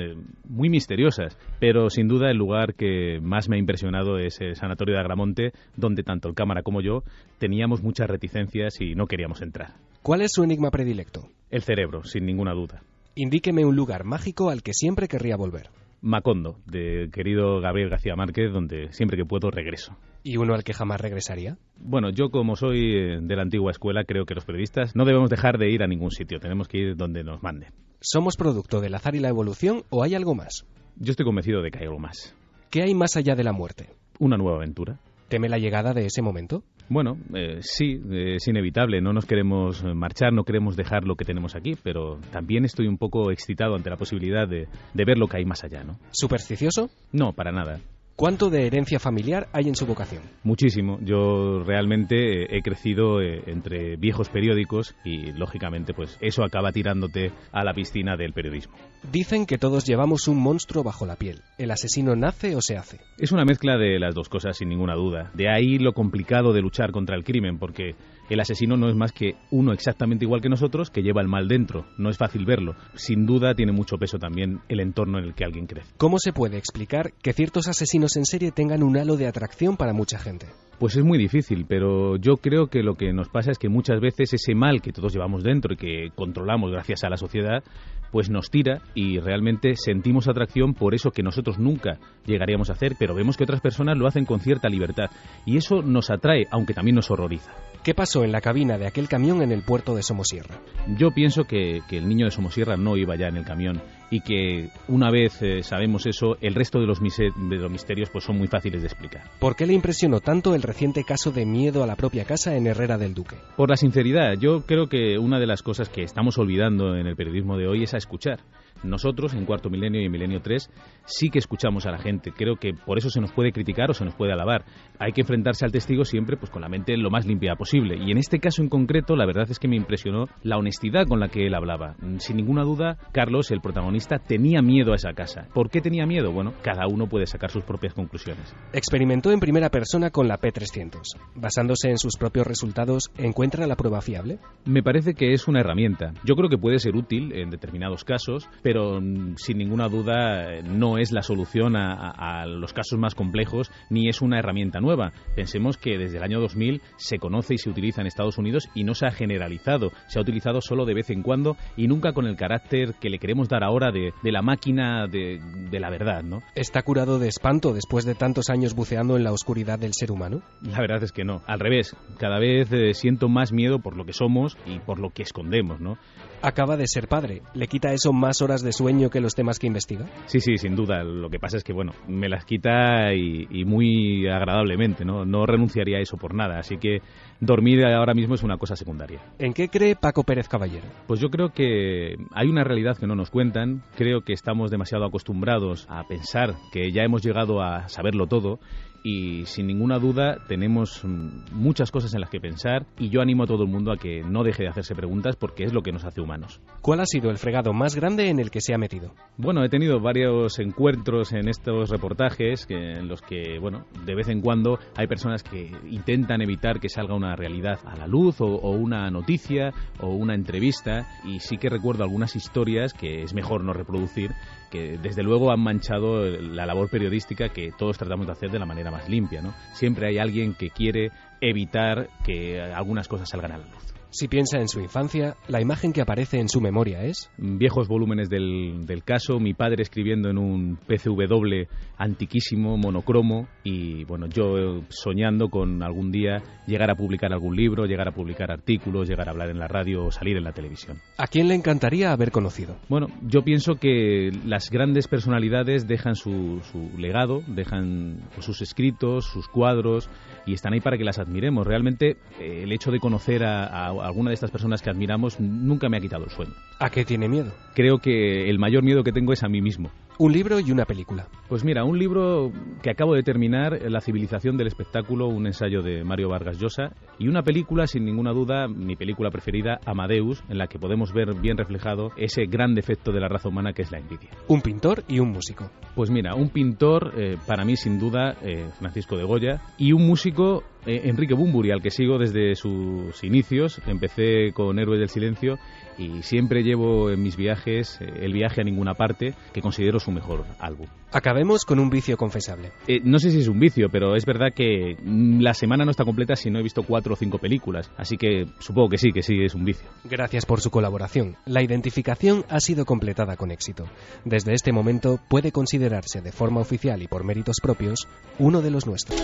muy misteriosas, pero sin duda el lugar que más me ha impresionado es el Sanatorio de Agramonte, donde tanto el cámara como yo teníamos muchas reticencias y no queríamos entrar. ¿Cuál es su enigma predilecto? El cerebro, sin ninguna duda. Indíqueme un lugar mágico al que siempre querría volver. Macondo, de querido Gabriel García Márquez, donde siempre que puedo regreso. ¿Y uno al que jamás regresaría? Bueno, yo como soy de la antigua escuela, creo que los periodistas no debemos dejar de ir a ningún sitio, tenemos que ir donde nos mande. ¿Somos producto del azar y la evolución o hay algo más? Yo estoy convencido de que hay algo más. ¿Qué hay más allá de la muerte? Una nueva aventura. ¿Teme la llegada de ese momento? Bueno, sí, es inevitable, no nos queremos marchar, no queremos dejar lo que tenemos aquí, pero también estoy un poco excitado ante la posibilidad de ver lo que hay más allá, ¿no? ¿Supersticioso? No, para nada. ¿Cuánto de herencia familiar hay en su vocación? Muchísimo. Yo realmente he crecido entre viejos periódicos y, lógicamente, pues eso acaba tirándote a la piscina del periodismo. Dicen que todos llevamos un monstruo bajo la piel. ¿El asesino nace o se hace? Es una mezcla de las dos cosas, sin ninguna duda. De ahí lo complicado de luchar contra el crimen, porque el asesino no es más que uno exactamente igual que nosotros que lleva el mal dentro. No es fácil verlo. Sin duda tiene mucho peso también el entorno en el que alguien crece. ¿Cómo se puede explicar que ciertos asesinos en serie tengan un halo de atracción para mucha gente? Pues es muy difícil, pero yo creo que lo que nos pasa es que muchas veces ese mal que todos llevamos dentro y que controlamos gracias a la sociedad, pues nos tira y realmente sentimos atracción por eso que nosotros nunca llegaríamos a hacer, pero vemos que otras personas lo hacen con cierta libertad y eso nos atrae, aunque también nos horroriza. ¿Qué pasó en la cabina de aquel camión en el puerto de Somosierra? Yo pienso que el niño de Somosierra no iba ya en el camión y que una vez sabemos eso, el resto de los misterios pues son muy fáciles de explicar. ¿Por qué le impresionó tanto el reciente caso de miedo a la propia casa en Herrera del Duque? Por la sinceridad. Yo creo que una de las cosas que estamos olvidando en el periodismo de hoy es a escuchar. Nosotros, en Cuarto Milenio y en Milenio 3, sí que escuchamos a la gente. Creo que por eso se nos puede criticar o se nos puede alabar. Hay que enfrentarse al testigo siempre pues con la mente lo más limpia posible. Y en este caso en concreto, la verdad es que me impresionó la honestidad con la que él hablaba. Sin ninguna duda, Carlos, el protagonista, tenía miedo a esa casa. ¿Por qué tenía miedo? Bueno, cada uno puede sacar sus propias conclusiones. Experimentó en primera persona con la P300. Basándose en sus propios resultados, ¿encuentra la prueba fiable? Me parece que es una herramienta. Yo creo que puede ser útil en determinados casos, pero sin ninguna duda no es la solución a los casos más complejos, ni es una herramienta nueva. Pensemos que desde el año 2000 se conoce y se utiliza en Estados Unidos y no se ha generalizado. Se ha utilizado solo de vez en cuando y nunca con el carácter que le queremos dar ahora de la máquina de la verdad, ¿no? ¿Está curado de espanto después de tantos años buceando en la oscuridad del ser humano? La verdad es que no. Al revés, cada vez siento más miedo por lo que somos y por lo que escondemos, ¿no? Acaba de ser padre. ¿Le quita eso más horas de sueño que los temas que investiga? Sí, sin duda. Lo que pasa es que, bueno, me las quita y muy agradablemente, ¿no? No renunciaría a eso por nada. Así que dormir ahora mismo es una cosa secundaria. ¿En qué cree Paco Pérez Caballero? Pues yo creo que hay una realidad que no nos cuentan. Creo que estamos demasiado acostumbrados a pensar que ya hemos llegado a saberlo todo. Y sin ninguna duda tenemos muchas cosas en las que pensar y yo animo a todo el mundo a que no deje de hacerse preguntas porque es lo que nos hace humanos. ¿Cuál ha sido el fregado más grande en el que se ha metido? Bueno, he tenido varios encuentros en estos reportajes en los que, bueno, de vez en cuando hay personas que intentan evitar que salga una realidad a la luz o una noticia o una entrevista y sí que recuerdo algunas historias que es mejor no reproducir que desde luego han manchado la labor periodística que todos tratamos de hacer de la manera más limpia, ¿no? Siempre hay alguien que quiere evitar que algunas cosas salgan a la luz. Si piensa en su infancia, la imagen que aparece en su memoria es... Viejos volúmenes del caso, mi padre escribiendo en un PCW antiquísimo, monocromo, y bueno, yo soñando con algún día llegar a publicar algún libro, llegar a publicar artículos, llegar a hablar en la radio o salir en la televisión. ¿A quién le encantaría haber conocido? Bueno, yo pienso que las grandes personalidades dejan su legado, dejan sus escritos, sus cuadros, y están ahí para que las admiremos. Realmente el hecho de conocer a alguna de estas personas que admiramos nunca me ha quitado el sueño. ¿A qué tiene miedo? Creo que el mayor miedo que tengo es a mí mismo. ¿Un libro y una película? Pues mira, un libro que acabo de terminar, La civilización del espectáculo, un ensayo de Mario Vargas Llosa, y una película, sin ninguna duda, mi película preferida, Amadeus, en la que podemos ver bien reflejado ese gran defecto de la raza humana que es la envidia. ¿Un pintor y un músico? Pues mira, un pintor, para mí sin duda, Francisco de Goya, y un músico, Enrique Bunbury, al que sigo desde sus inicios. Empecé con Héroes del Silencio y siempre llevo en mis viajes El viaje a ninguna parte, que considero su mejor álbum. Acabemos con un vicio confesable. No sé si es un vicio, pero es verdad que la semana no está completa si no he visto 4 o 5 películas, así que supongo que sí es un vicio. Gracias por su colaboración. La identificación ha sido completada con éxito. Desde este momento puede considerarse de forma oficial y por méritos propios uno de los nuestros.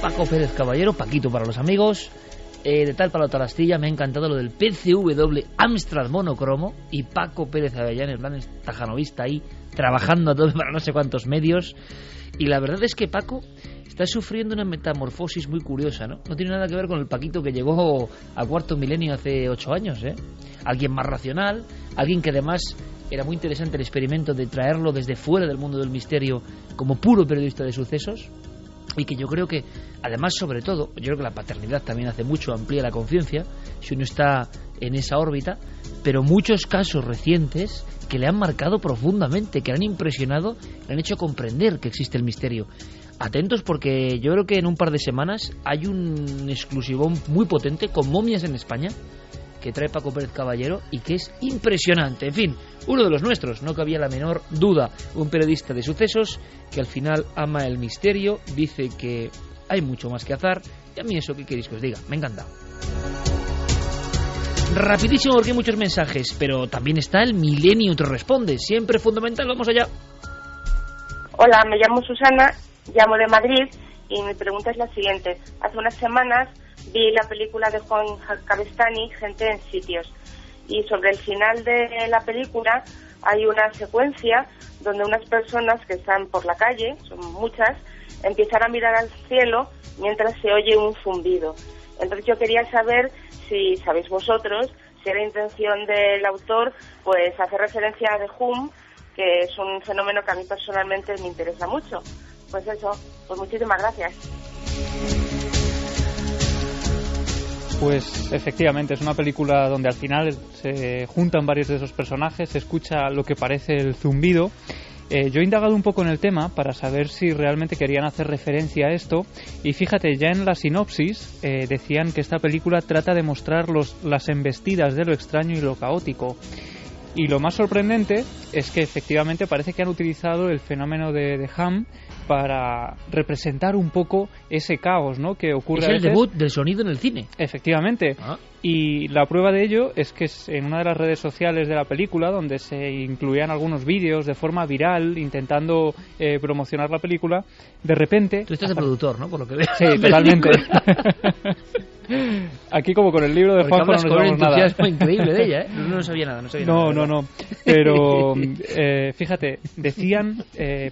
Paco Pérez Caballero, Paquito para los amigos. De tal palo tal astilla, me ha encantado lo del PCW Amstrad monocromo y Paco Pérez Avellán, en plan tajanovista ahí, trabajando a todo para no sé cuántos medios. Y la verdad es que Paco está sufriendo una metamorfosis muy curiosa, ¿no? No tiene nada que ver con el Paquito que llegó a Cuarto Milenio hace 8 años, ¿eh? Alguien más racional, alguien que además era muy interesante el experimento de traerlo desde fuera del mundo del misterio como puro periodista de sucesos, y que yo creo que, además, sobre todo, yo creo que la paternidad también hace mucho, amplía la conciencia si uno está en esa órbita, pero muchos casos recientes que le han marcado profundamente, que le han impresionado, le han hecho comprender que existe el misterio. Atentos, porque yo creo que en un par de semanas hay un exclusivón muy potente con momias en España que trae Paco Pérez Caballero y que es impresionante. En fin, uno de los nuestros, no cabía la menor duda. Un periodista de sucesos que al final ama el misterio, dice que hay mucho más que azar, y a mí eso, ¿qué queréis que os diga? Me encanta. Rapidísimo porque hay muchos mensajes, pero también está el Milenio te responde, siempre fundamental. Vamos allá. Hola, me llamo Susana, llamo de Madrid y mi pregunta es la siguiente. Hace unas semanas vi la película de Juan Cabestany, Gente en sitios, y sobre el final de la película hay una secuencia donde unas personas que están por la calle, son muchas, empiezan a mirar al cielo mientras se oye un zumbido. Entonces yo quería saber si sabéis vosotros si era intención del autor pues hacer referencia a The Hum, que es un fenómeno que a mí personalmente me interesa mucho. Pues eso, pues muchísimas gracias. Pues efectivamente, es una película donde al final se juntan varios de esos personajes, se escucha lo que parece el zumbido. Yo he indagado un poco en el tema para saber si realmente querían hacer referencia a esto, y fíjate, ya en la sinopsis decían que esta película trata de mostrar las embestidas de lo extraño y lo caótico. Y lo más sorprendente es que efectivamente parece que han utilizado el fenómeno de Ham para representar un poco ese caos, ¿no?, que ocurre a veces. Es el debut del sonido en el cine. Efectivamente. Y la prueba de ello es que en una de las redes sociales de la película, donde se incluían algunos vídeos de forma viral intentando promocionar la película, de repente... Tú estás de productor, ¿no?, por lo que veo. Sí, totalmente. Aquí, como con el libro de Juanjo, no nos vamos nada. Es increíble de ella, ¿eh? No sabía nada. No. Pero fíjate, decían,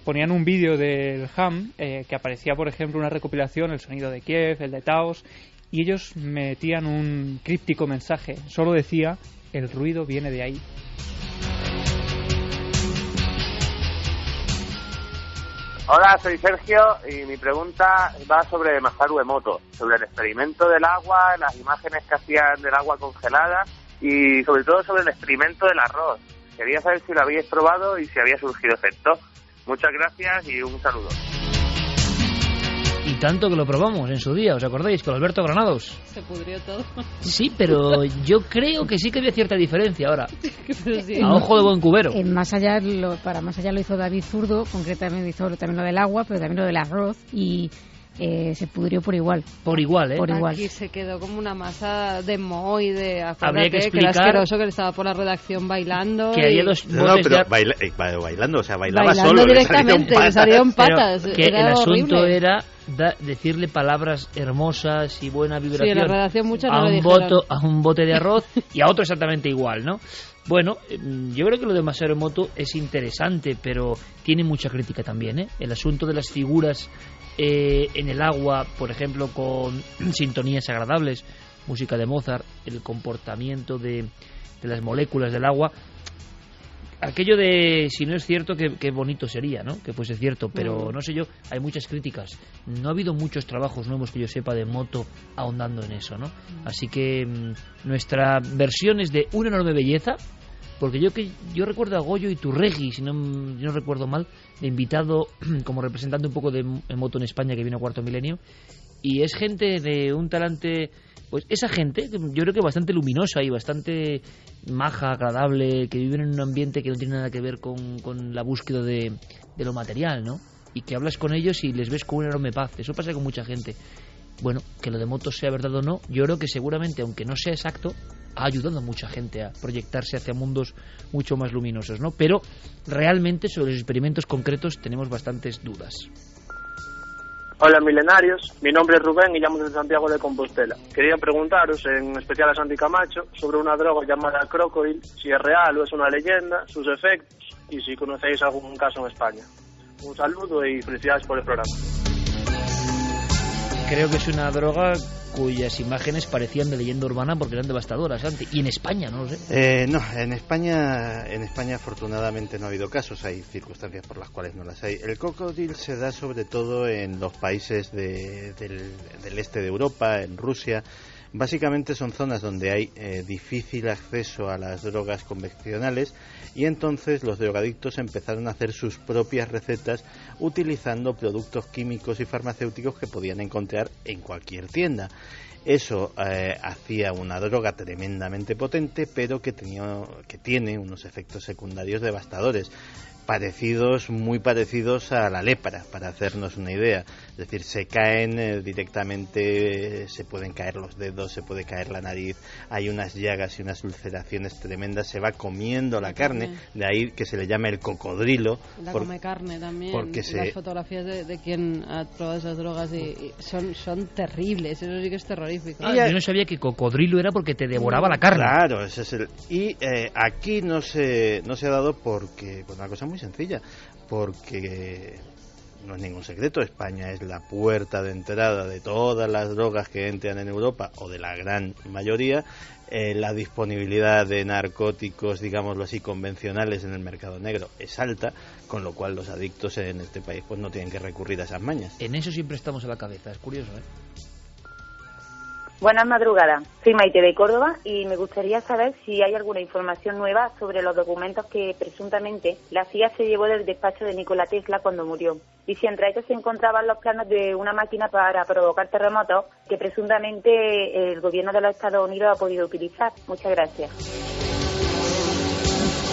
ponían un vídeo del Ham que aparecía, por ejemplo, una recopilación, el sonido de Kiev, el de Taos, y ellos metían un críptico mensaje. Solo decía: el ruido viene de ahí. Hola, soy Sergio y mi pregunta va sobre Masaru Emoto, sobre el experimento del agua, las imágenes que hacían del agua congelada y sobre todo sobre el experimento del arroz. Quería saber si lo habíais probado y si había surgido efecto. Muchas gracias y un saludo. Y tanto que lo probamos en su día, ¿os acordáis? Con Alberto Granados. Se pudrió todo. Sí, pero yo creo que sí que había cierta diferencia ahora. Sí. A ojo de buen cubero. Para Más allá lo hizo David Zurdo, concretamente hizo también lo del agua, pero también lo del arroz, y se pudrió por igual. Por igual, ¿eh? Por igual. Aquí se quedó como una masa de moho y de... Habría que explicar... Que era asqueroso, que él estaba por la redacción bailando. Que había dos botes bailando, o sea, bailaba bailando solo. Directamente, le salieron patas. Pero que era el asunto era decirle palabras hermosas y buena vibración. Sí, en la redacción muchas no a lo dijeron. A un bote de arroz y a otro exactamente igual, ¿no? Bueno, yo creo que lo de Masaru Emoto es interesante, pero tiene mucha crítica también, ¿eh? El asunto de las figuras en el agua, por ejemplo, con sintonías agradables, música de Mozart, el comportamiento de las moléculas del agua. Aquello de si no es cierto, qué bonito sería, ¿no?, que fuese cierto, pero no sé yo, hay muchas críticas. No ha habido muchos trabajos nuevos que yo sepa de Emoto ahondando en eso, ¿no? Así que nuestra versión es de una enorme belleza, porque yo recuerdo a Goyo Iturregui, si no recuerdo mal, de invitado como representante un poco de Emoto en España, que vino a Cuarto Milenio, y es gente de un talante, pues esa gente, yo creo que bastante luminosa y bastante maja, agradable, que viven en un ambiente que no tiene nada que ver con la búsqueda de lo material, ¿no? Y que hablas con ellos y les ves con una enorme paz. Eso pasa con mucha gente. Bueno, que lo de Emoto sea verdad o no, yo creo que seguramente, aunque no sea exacto, ha ayudado a mucha gente a proyectarse hacia mundos mucho más luminosos, ¿no? Pero realmente sobre los experimentos concretos tenemos bastantes dudas. Hola milenarios, mi nombre es Rubén y llamo desde Santiago de Compostela. Quería preguntaros, en especial a Santi Camacho, sobre una droga llamada Crocodile, si es real o es una leyenda, sus efectos y si conocéis algún caso en España. Un saludo y felicidades por el programa. Creo que es una droga cuyas imágenes parecían de leyenda urbana porque eran devastadoras, Santi. Y en España, no lo sé. No, en España afortunadamente no ha habido casos, hay circunstancias por las cuales no las hay. El cocodrilo se da sobre todo en los países del este de Europa, en Rusia. Básicamente son zonas donde hay difícil acceso a las drogas convencionales y entonces los drogadictos empezaron a hacer sus propias recetas utilizando productos químicos y farmacéuticos que podían encontrar en cualquier tienda. Eso hacía una droga tremendamente potente, pero que tiene unos efectos secundarios devastadores, muy parecidos a la lepra, para hacernos una idea. Es decir, se caen directamente, se pueden caer los dedos, se puede caer la nariz, hay unas llagas y unas ulceraciones tremendas, se va comiendo la carne, de ahí que se le llama el cocodrilo. Come carne también, porque las fotografías de quien ha probado esas drogas y son terribles, eso sí que es terrorífico. Yo no sabía que cocodrilo era porque te devoraba la carne. Claro, ese es aquí no se ha dado porque, pues una cosa muy sencilla, porque no es ningún secreto, España es la puerta de entrada de todas las drogas que entran en Europa, o de la gran mayoría. La disponibilidad de narcóticos, digámoslo así, convencionales en el mercado negro es alta, con lo cual los adictos en este país pues no tienen que recurrir a esas mañas. En eso siempre estamos a la cabeza, es curioso, Buenas madrugadas, soy Maite de Córdoba y me gustaría saber si hay alguna información nueva sobre los documentos que presuntamente la CIA se llevó del despacho de Nikola Tesla cuando murió, y si entre ellos se encontraban los planos de una máquina para provocar terremotos que presuntamente el gobierno de los Estados Unidos ha podido utilizar. Muchas gracias.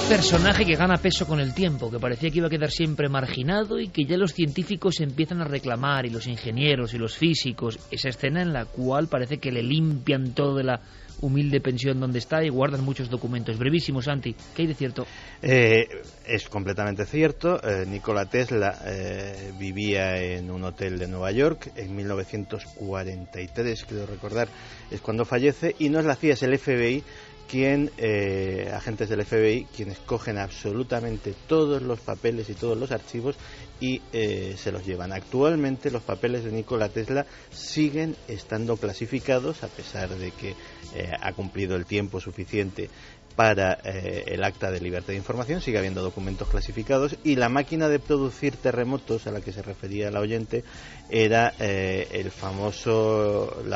Personaje que gana peso con el tiempo, que parecía que iba a quedar siempre marginado y que ya los científicos empiezan a reclamar, y los ingenieros y los físicos, esa escena en la cual parece que le limpian todo de la humilde pensión donde está y guardan muchos documentos. Brevísimo, Santi, ¿qué hay de cierto? Es completamente cierto. Nikola Tesla vivía en un hotel de Nueva York en 1943, creo recordar, es cuando fallece, y no es la CIA, es el FBI agentes del FBI quienes cogen absolutamente todos los papeles y todos los archivos y se los llevan. Actualmente los papeles de Nikola Tesla siguen estando clasificados, a pesar de que ha cumplido el tiempo suficiente para el acta de libertad de información, sigue habiendo documentos clasificados, y la máquina de producir terremotos a la que se refería la oyente era la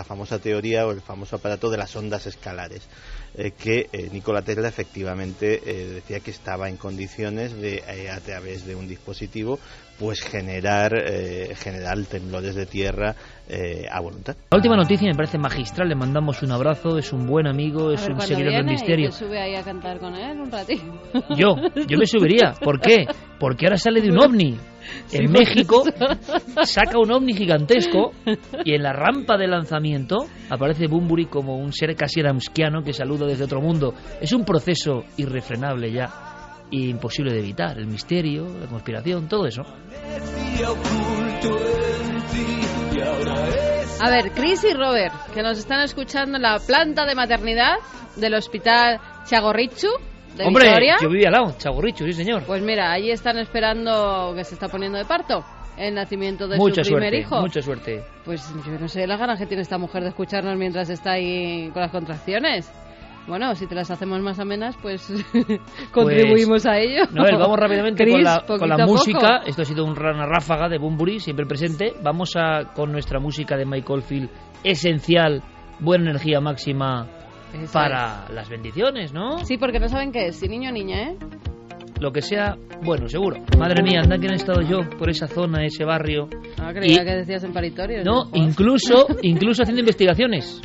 famosa teoría o el famoso aparato de las ondas escalares, que Nikola Tesla efectivamente decía que estaba en condiciones de, a través de un dispositivo, pues generar temblores de tierra a voluntad. La última noticia me parece magistral, le mandamos un abrazo, es un buen amigo, es un seguidor del misterio. ¿Y te sube ahí a cantar con él un ratito? Yo me subiría. ¿Por qué? Porque ahora sale de un ovni. En México saca un ovni gigantesco y en la rampa de lanzamiento aparece Bunbury como un ser casi ramskiano que saluda desde otro mundo. Es un proceso irrefrenable ya, imposible de evitar. El misterio, la conspiración, todo eso. A ver, Chris y Robert, que nos están escuchando en la planta de maternidad del hospital Txagorritxu de Vitoria. Yo vivía al lado, Txagorritxu, sí señor. Pues mira, allí están esperando que se está poniendo de parto el nacimiento de su primer hijo. Mucha suerte. Pues yo no sé las ganas que tiene esta mujer de escucharnos mientras está ahí con las contracciones. Bueno, si te las hacemos más amenas, pues contribuimos a ello. Noel, vamos rápidamente Chris, con la música. Esto ha sido una ráfaga de Bunbury, siempre presente. Vamos con nuestra música de Mike Oldfield, esencial, buena energía máxima para las bendiciones, ¿no? Sí, porque no saben qué es, si niño o niña, ¿eh? Lo que sea, bueno, seguro. Madre mía, anda que han estado yo por esa zona, ese barrio. Ah, creía que decías en paritorios. No, incluso haciendo investigaciones.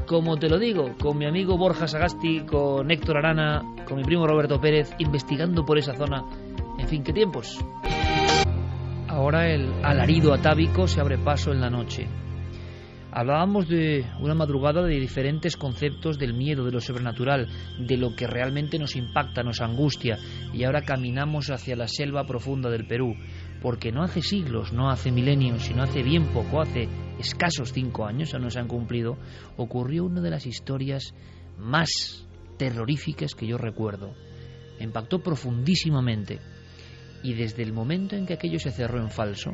Como te lo digo, con mi amigo Borja Sagasti, con Héctor Arana, con mi primo Roberto Pérez, investigando por esa zona. En fin, ¿qué tiempos? Ahora el alarido atávico se abre paso en la noche. Hablábamos de una madrugada de diferentes conceptos del miedo, de lo sobrenatural, de lo que realmente nos impacta, nos angustia, y ahora caminamos hacia la selva profunda del Perú, porque no hace siglos, no hace milenios, sino hace bien poco, hace escasos 5 años, aún no se han cumplido, ocurrió una de las historias más terroríficas que yo recuerdo. Me impactó profundísimamente, y desde el momento en que aquello se cerró en falso,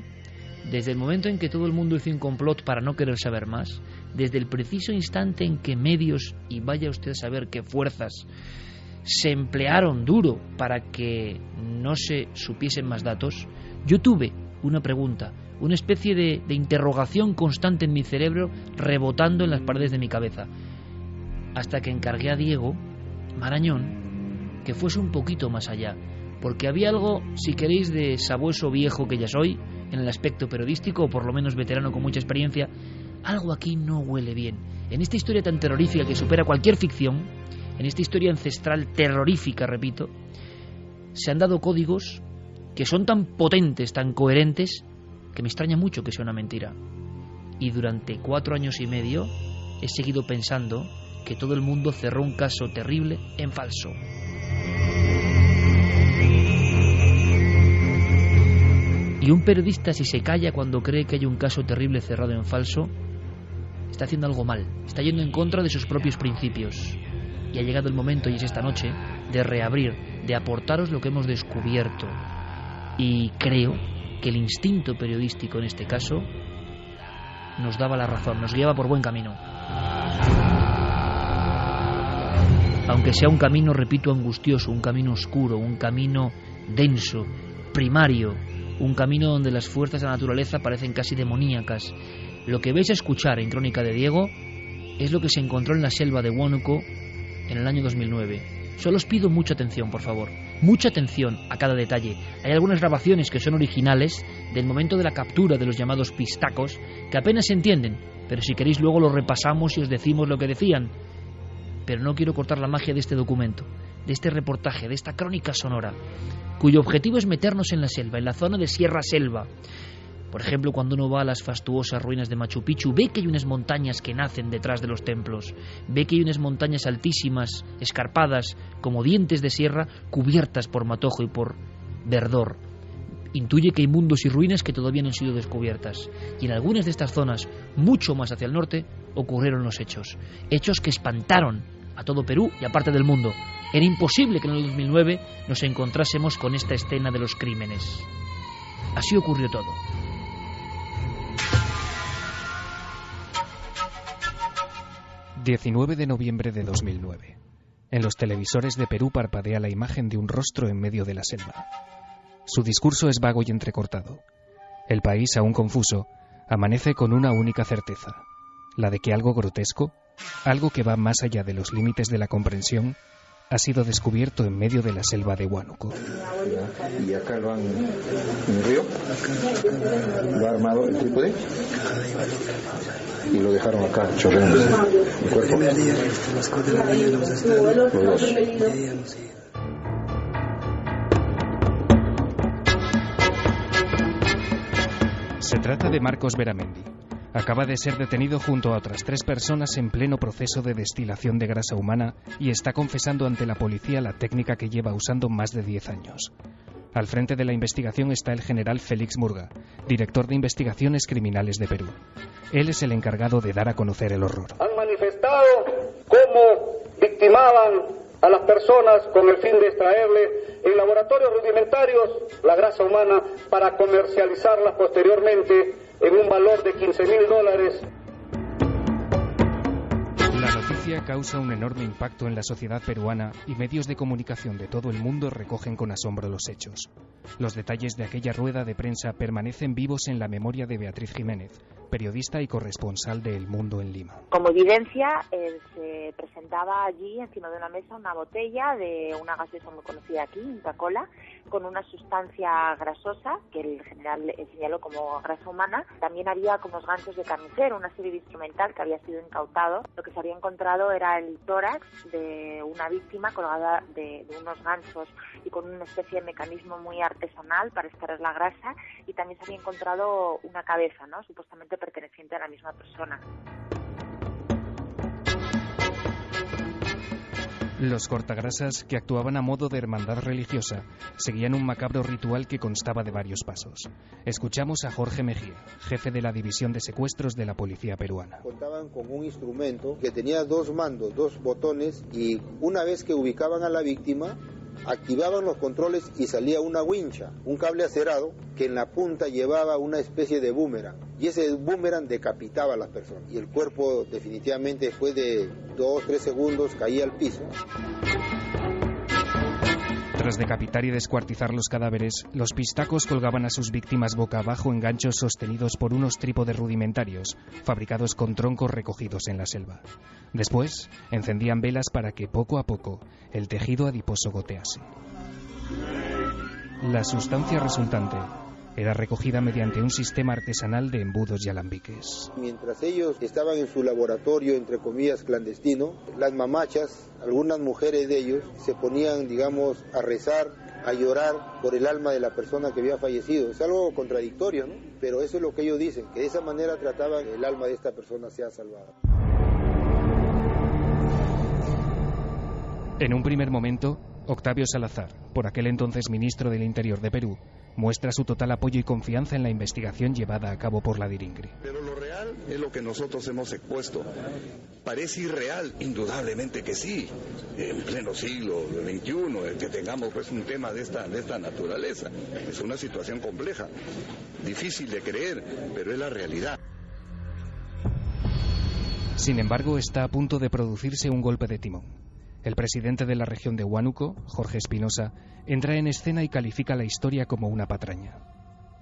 desde el momento en que todo el mundo hizo un complot para no querer saber más, desde el preciso instante en que medios, y vaya usted a saber qué fuerzas, se emplearon duro para que no se supiesen más datos, yo tuve una pregunta, una especie de interrogación constante en mi cerebro, rebotando en las paredes de mi cabeza, hasta que encargué a Diego Marañón que fuese un poquito más allá, porque había algo, si queréis, de sabueso viejo que ya soy, en el aspecto periodístico, o por lo menos veterano con mucha experiencia. Algo aquí no huele bien. En esta historia tan terrorífica que supera cualquier ficción, en esta historia ancestral terrorífica, repito, se han dado códigos que son tan potentes, tan coherentes, que me extraña mucho que sea una mentira. Y durante 4 años y medio he seguido pensando que todo el mundo cerró un caso terrible en falso. Y un periodista, si se calla cuando cree que hay un caso terrible cerrado en falso, está haciendo algo mal, está yendo en contra de sus propios principios. Y ha llegado el momento, y es esta noche, de reabrir, de aportaros lo que hemos descubierto. Y creo que el instinto periodístico en este caso nos daba la razón, nos guiaba por buen camino. Aunque sea un camino, repito, angustioso, un camino oscuro, un camino denso, primario, un camino donde las fuerzas de la naturaleza parecen casi demoníacas. Lo que vais a escuchar en Crónica de Diego es lo que se encontró en la selva de Huánuco en el año 2009. Solo os pido mucha atención, por favor. Mucha atención a cada detalle. Hay algunas grabaciones que son originales del momento de la captura de los llamados pistacos que apenas se entienden, pero si queréis luego lo repasamos y os decimos lo que decían. Pero no quiero cortar la magia de este documento, de este reportaje, de esta crónica sonora, cuyo objetivo es meternos en la selva, en la zona de Sierra Selva. Por ejemplo, cuando uno va a las fastuosas ruinas de Machu Picchu, ve que hay unas montañas que nacen detrás de los templos, ve que hay unas montañas altísimas, escarpadas, como dientes de sierra, cubiertas por matojo y por verdor. Intuye que hay mundos y ruinas que todavía no han sido descubiertas. Y en algunas de estas zonas, mucho más hacia el norte, ocurrieron los hechos. Hechos que espantaron a todo Perú y a parte del mundo. Era imposible que en el 2009 nos encontrásemos con esta escena de los crímenes. Así ocurrió todo. ...19 de noviembre de 2009... En los televisores de Perú parpadea la imagen de un rostro en medio de la selva. Su discurso es vago y entrecortado. El país, aún confuso, amanece con una única certeza: la de que algo grotesco, algo que va más allá de los límites de la comprensión, ha sido descubierto en medio de la selva de Huánuco. Y acá lo han en el río, lo ha armado el trípode y lo dejaron acá chorreando el cuerpo. Los dos. Se trata de Marcos Beramendi. Acaba de ser detenido junto a otras 3 personas en pleno proceso de destilación de grasa humana y está confesando ante la policía la técnica que lleva usando más de 10 años. Al frente de la investigación está el general Félix Murga, director de Investigaciones Criminales de Perú. Él es el encargado de dar a conocer el horror. Han manifestado cómo victimaban a las personas con el fin de extraerle en laboratorios rudimentarios la grasa humana para comercializarla posteriormente en un valor de $15,000. La noticia causa un enorme impacto en la sociedad peruana y medios de comunicación de todo el mundo recogen con asombro los hechos. Los detalles de aquella rueda de prensa permanecen vivos en la memoria de Beatriz Jiménez, periodista y corresponsal de El Mundo en Lima. Como evidencia, se presentaba allí encima de una mesa una botella de una gaseosa muy conocida aquí, Inca-Cola, con una sustancia grasosa que el general señaló como grasa humana. También había como ganchos de carnicero, una serie de instrumental que había sido incautado. Lo que se había encontrado era el tórax de una víctima colgada de unos ganchos y con una especie de mecanismo muy artesanal para extraer la grasa, y también se había encontrado una cabeza, ¿no?, supuestamente perteneciente a la misma persona. Los cortagrasas, que actuaban a modo de hermandad religiosa, seguían un macabro ritual que constaba de varios pasos. Escuchamos a Jorge Mejía, jefe de la División de Secuestros de la Policía Peruana. Contaban con un instrumento que tenía 2 mandos, 2 botones, y una vez que ubicaban a la víctima, activaban los controles y salía una wincha, un cable acerado que en la punta llevaba una especie de boomerang. y ese boomerang decapitaba a las personas. Y el cuerpo definitivamente después de 2-3 segundos caía al piso. Tras decapitar y descuartizar los cadáveres, los pistacos colgaban a sus víctimas boca abajo en ganchos sostenidos por unos trípodes rudimentarios, fabricados con troncos recogidos en la selva. Después, encendían velas para que poco a poco el tejido adiposo gotease. La sustancia resultante era recogida mediante un sistema artesanal de embudos y alambiques. Mientras ellos estaban en su laboratorio, entre comillas, clandestino, las mamachas, algunas mujeres de ellos, se ponían, digamos, a rezar, a llorar por el alma de la persona que había fallecido. Es algo contradictorio, ¿no? Pero eso es lo que ellos dicen, que de esa manera trataban que el alma de esta persona sea salvada. En un primer momento, Octavio Salazar, por aquel entonces ministro del Interior de Perú, muestra su total apoyo y confianza en la investigación llevada a cabo por la DIRINGRI. Pero lo real es lo que nosotros hemos expuesto. Parece irreal, indudablemente que sí, en pleno siglo XXI, el que tengamos pues un tema de esta naturaleza. Es una situación compleja, difícil de creer, pero es la realidad. Sin embargo, está a punto de producirse un golpe de timón. El presidente de la región de Huánuco, Jorge Espinosa, entra en escena y califica la historia como una patraña.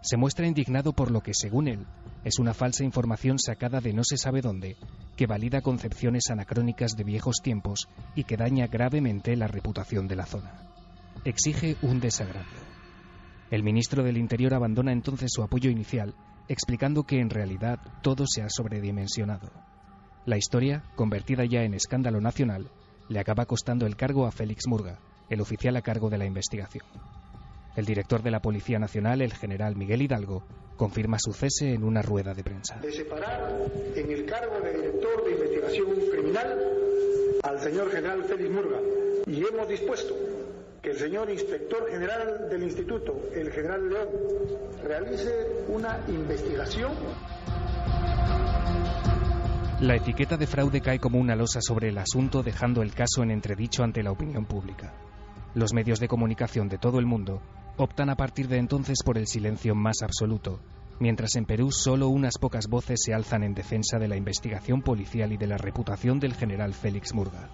Se muestra indignado por lo que, según él, es una falsa información sacada de no se sabe dónde, que valida concepciones anacrónicas de viejos tiempos y que daña gravemente la reputación de la zona. Exige un desagravio. El ministro del Interior abandona entonces su apoyo inicial, explicando que en realidad todo se ha sobredimensionado. La historia, convertida ya en escándalo nacional, le acaba costando el cargo a Félix Murga, el oficial a cargo de la investigación. El director de la Policía Nacional, el general Miguel Hidalgo, confirma su cese en una rueda de prensa. De separar en el cargo de director de investigación criminal al señor general Félix Murga, y hemos dispuesto que el señor inspector general del instituto, el general León, realice una investigación. La etiqueta de fraude cae como una losa sobre el asunto, dejando el caso en entredicho ante la opinión pública. Los medios de comunicación de todo el mundo optan a partir de entonces por el silencio más absoluto, mientras en Perú solo unas pocas voces se alzan en defensa de la investigación policial y de la reputación del general Félix Murga.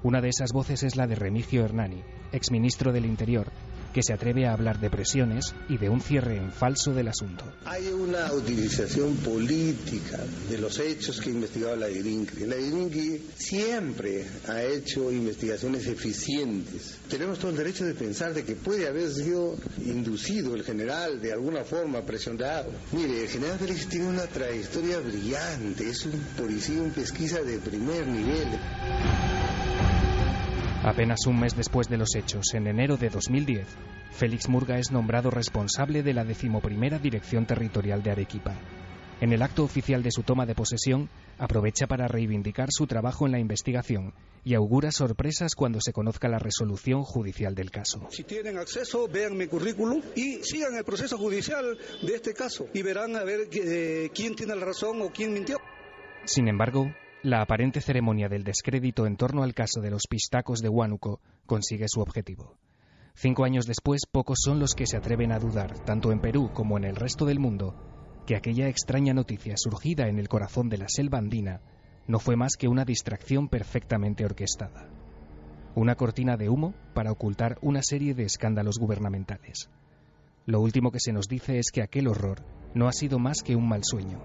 Una de esas voces es la de Remigio Hernani, exministro del Interior, que se atreve a hablar de presiones y de un cierre en falso del asunto. Hay una utilización política de los hechos que ha investigado la DIRINGRI. La DIRINGRI siempre ha hecho investigaciones eficientes. Tenemos todo el derecho de pensar de que puede haber sido inducido el general de alguna forma presionado. Mire, el general Félix tiene una trayectoria brillante, es un policía en pesquisa de primer nivel. Apenas un mes después de los hechos, en enero de 2010, Félix Murga es nombrado responsable de la 11ª Dirección Territorial de Arequipa. En el acto oficial de su toma de posesión, aprovecha para reivindicar su trabajo en la investigación y augura sorpresas cuando se conozca la resolución judicial del caso. Si tienen acceso, vean mi currículum y sigan el proceso judicial de este caso y verán a ver quién tiene la razón o quién mintió. Sin embargo, la aparente ceremonia del descrédito en torno al caso de los pistacos de Huánuco consigue su objetivo. 5 años después, pocos son los que se atreven a dudar, tanto en Perú como en el resto del mundo, que aquella extraña noticia surgida en el corazón de la selva andina no fue más que una distracción perfectamente orquestada. Una cortina de humo para ocultar una serie de escándalos gubernamentales. Lo último que se nos dice es que aquel horror no ha sido más que un mal sueño,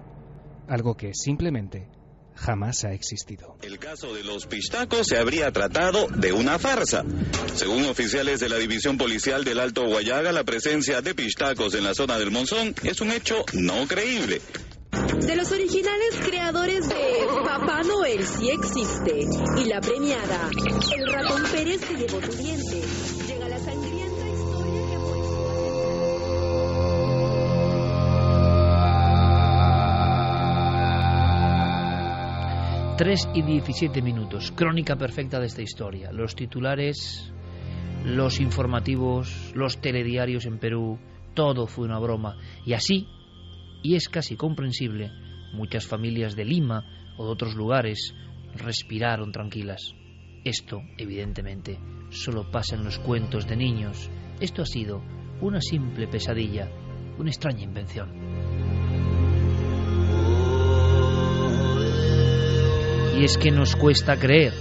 algo que simplemente jamás ha existido. El caso de los pistacos se habría tratado de una farsa. Según oficiales de la División Policial del Alto Huallaga, la presencia de pistacos en la zona del Monzón es un hecho no creíble. De los originales creadores de Papá Noel sí existe y la premiada El ratón Pérez se llevó tu diente. Llega la sangrienta historia que muestra. 3:17, crónica perfecta de esta historia. Los titulares, los informativos, los telediarios en Perú, todo fue una broma. Y así, y es casi comprensible, muchas familias de Lima o de otros lugares respiraron tranquilas. Esto, evidentemente, solo pasa en los cuentos de niños. Esto ha sido una simple pesadilla, una extraña invención. Y es que nos cuesta creer.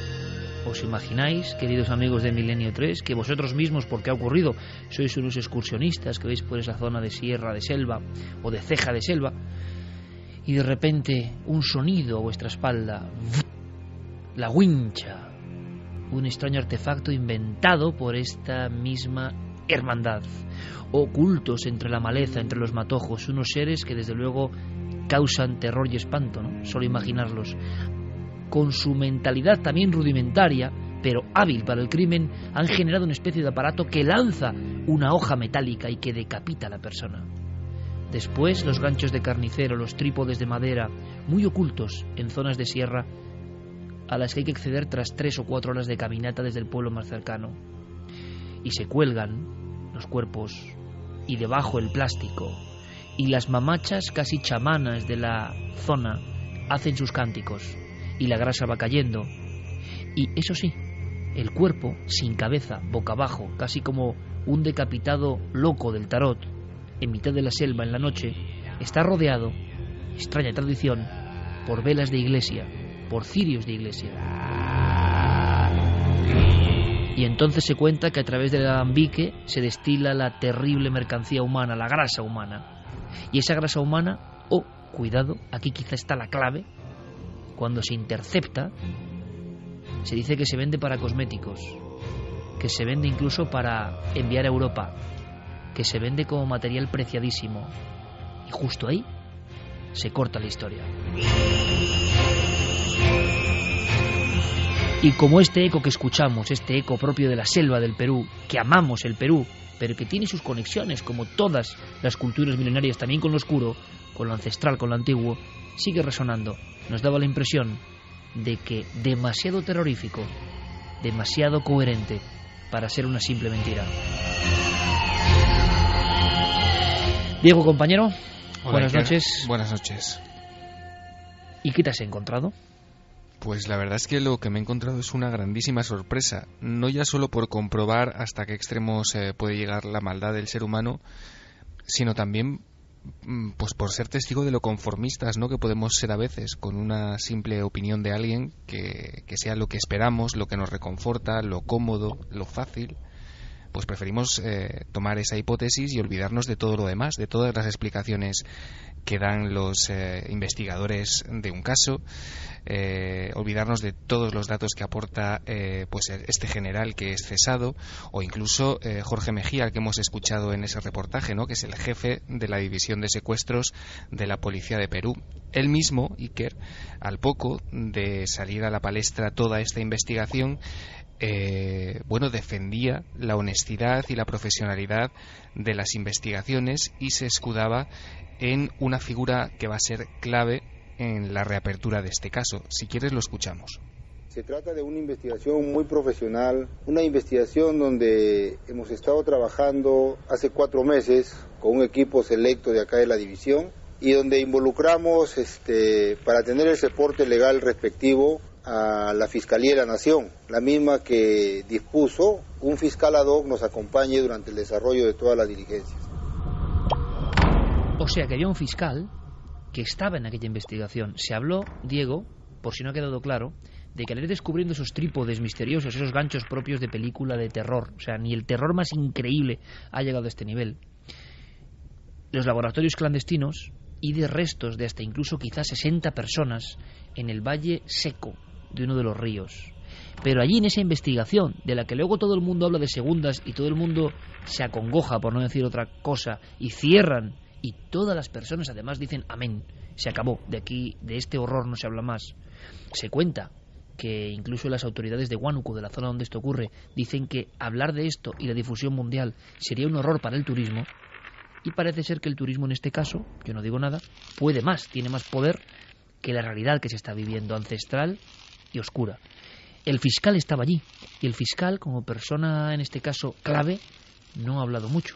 ¿Os imagináis, queridos amigos de Milenio 3, que vosotros mismos, porque ha ocurrido, sois unos excursionistas que vais por esa zona de sierra de selva o de ceja de selva, y de repente un sonido a vuestra espalda, la wincha, un extraño artefacto inventado por esta misma hermandad, ocultos entre la maleza, entre los matojos, unos seres que desde luego causan terror y espanto, ¿no? Solo imaginarlos. Con su mentalidad también rudimentaria, pero hábil para el crimen, han generado una especie de aparato que lanza una hoja metálica y que decapita a la persona. Después, los ganchos de carnicero, los trípodes de madera, muy ocultos en zonas de sierra, a las que hay que acceder tras 3 o 4 horas de caminata desde el pueblo más cercano. Y se cuelgan los cuerpos, y debajo el plástico, y las mamachas casi chamanas de la zona hacen sus cánticos, y la grasa va cayendo, y eso sí, el cuerpo sin cabeza, boca abajo, casi como un decapitado loco del tarot, en mitad de la selva en la noche, está rodeado, extraña tradición, por velas de iglesia, por cirios de iglesia. Y entonces se cuenta que a través del alambique se destila la terrible mercancía humana, la grasa humana. Y esa grasa humana, cuidado, aquí quizá está la clave, cuando se intercepta, se dice que se vende para cosméticos, que se vende incluso para enviar a Europa, que se vende como material preciadísimo. Y justo ahí se corta la historia. Y como este eco que escuchamos, este eco propio de la selva del Perú, que amamos el Perú, pero que tiene sus conexiones, como todas las culturas milenarias, también con lo oscuro, con lo ancestral, con lo antiguo, sigue resonando. Nos daba la impresión de que demasiado terrorífico, demasiado coherente para ser una simple mentira. Diego, compañero, hola, buenas noches. Buenas noches. ¿Y qué te has encontrado? Pues la verdad es que lo que me he encontrado es una grandísima sorpresa, no ya solo por comprobar hasta qué extremos puede llegar la maldad del ser humano, sino también pues por ser testigo de lo conformistas, ¿no?, que podemos ser a veces con una simple opinión de alguien que sea lo que esperamos, lo que nos reconforta, lo cómodo, lo fácil. Pues preferimos tomar esa hipótesis y olvidarnos de todo lo demás, de todas las explicaciones que dan los investigadores de un caso, olvidarnos de todos los datos que aporta pues este general que es cesado, o incluso Jorge Mejía, al que hemos escuchado en ese reportaje, ¿no?, que es el jefe de la división de secuestros de la policía de Perú. Él mismo, Iker, al poco de salir a la palestra toda esta investigación, defendía la honestidad y la profesionalidad de las investigaciones y se escudaba en una figura que va a ser clave en la reapertura de este caso. Si quieres, lo escuchamos. Se trata de una investigación muy profesional, una investigación donde hemos estado trabajando hace 4 meses con un equipo selecto de acá de la división y donde involucramos para tener el soporte legal respectivo a la Fiscalía de la Nación, la misma que dispuso un fiscal ad hoc nos acompañe durante el desarrollo de todas las diligencias. O sea que había un fiscal que estaba en aquella investigación. Se habló, Diego, por si no ha quedado claro, de que al ir descubriendo esos trípodes misteriosos, esos ganchos propios de película de terror, o sea, ni el terror más increíble ha llegado a este nivel, los laboratorios clandestinos y de restos de hasta incluso quizás 60 personas en el valle seco de uno de los ríos. Pero allí en esa investigación, de la que luego todo el mundo habla de segundas y todo el mundo se acongoja, por no decir otra cosa, y cierran, y todas las personas además dicen amén, se acabó, de aquí, de este horror no se habla más. Se cuenta que incluso las autoridades de Huánuco, de la zona donde esto ocurre, dicen que hablar de esto y la difusión mundial sería un horror para el turismo, y parece ser que el turismo en este caso, yo no digo nada, puede más, tiene más poder que la realidad que se está viviendo, ancestral y oscura. El fiscal estaba allí, y el fiscal, como persona en este caso clave, no ha hablado mucho.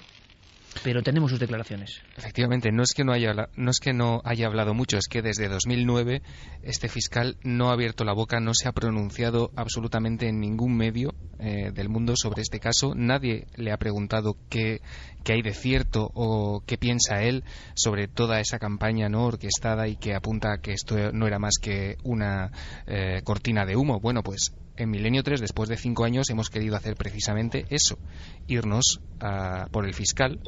pero tenemos sus declaraciones. Efectivamente, no es que no haya hablado mucho, es que desde 2009 este fiscal no ha abierto la boca, no se ha pronunciado absolutamente en ningún medio del mundo sobre este caso. Nadie le ha preguntado qué hay de cierto o qué piensa él sobre toda esa campaña no orquestada y que apunta a que esto no era más que una cortina de humo. Bueno, pues en Milenio 3, después de 5 años, hemos querido hacer precisamente eso, irnos por el fiscal,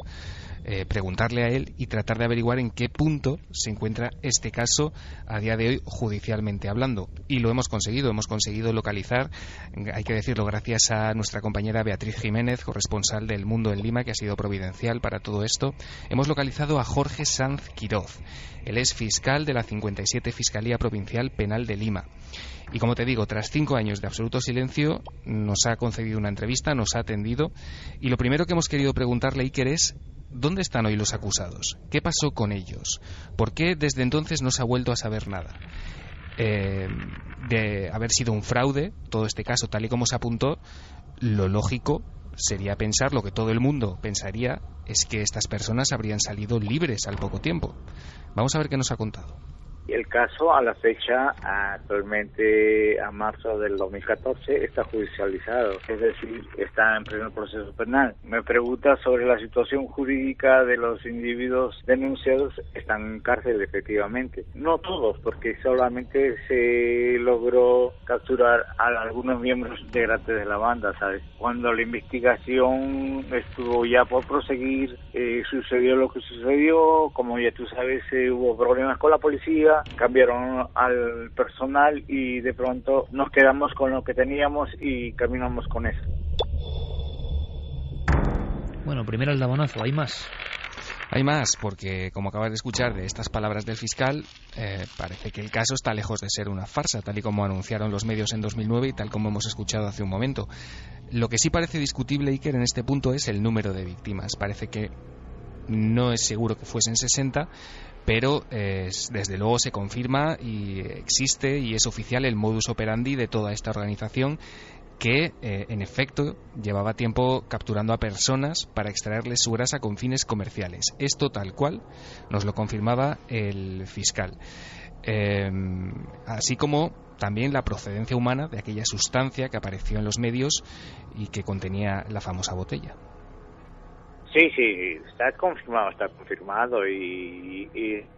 preguntarle a él y tratar de averiguar en qué punto se encuentra este caso a día de hoy judicialmente hablando. Y lo hemos conseguido localizar, hay que decirlo, gracias a nuestra compañera Beatriz Jiménez, corresponsal del Mundo en Lima, que ha sido providencial para todo esto. Hemos localizado a Jorge Sanz Quiroz. Él es fiscal de la 57 Fiscalía Provincial Penal de Lima. Y como te digo, tras 5 años de absoluto silencio, nos ha concedido una entrevista, nos ha atendido. Y lo primero que hemos querido preguntarle, Iker, es ¿dónde están hoy los acusados? ¿Qué pasó con ellos? ¿Por qué desde entonces no se ha vuelto a saber nada? De haber sido un fraude, todo este caso, tal y como se apuntó, lo lógico sería pensar, lo que todo el mundo pensaría, es que estas personas habrían salido libres al poco tiempo. Vamos a ver qué nos ha contado. El caso, a la fecha, actualmente a marzo del 2014, está judicializado, es decir, está en pleno proceso penal. Me pregunta sobre la situación jurídica de los individuos denunciados. Están en cárcel, efectivamente. No todos, porque solamente se logró capturar a algunos miembros integrantes de la banda, ¿sabes? Cuando la investigación estuvo ya por proseguir, sucedió lo que sucedió. Como ya tú sabes, hubo problemas con la policía, cambiaron al personal y de pronto nos quedamos con lo que teníamos y caminamos con eso. Bueno, primero el dabonazo, ¿hay más? Hay más, porque como acabas de escuchar de estas palabras del fiscal, parece que el caso está lejos de ser una farsa, tal y como anunciaron los medios en 2009 y tal como hemos escuchado hace un momento. Lo que sí parece discutible, Iker, en este punto es el número de víctimas. Parece que no es seguro que fuesen 60, pero desde luego se confirma y existe y es oficial el modus operandi de toda esta organización que en efecto llevaba tiempo capturando a personas para extraerles su grasa con fines comerciales. Esto tal cual nos lo confirmaba el fiscal. Así como también la procedencia humana de aquella sustancia que apareció en los medios y que contenía la famosa botella. Sí, está confirmado y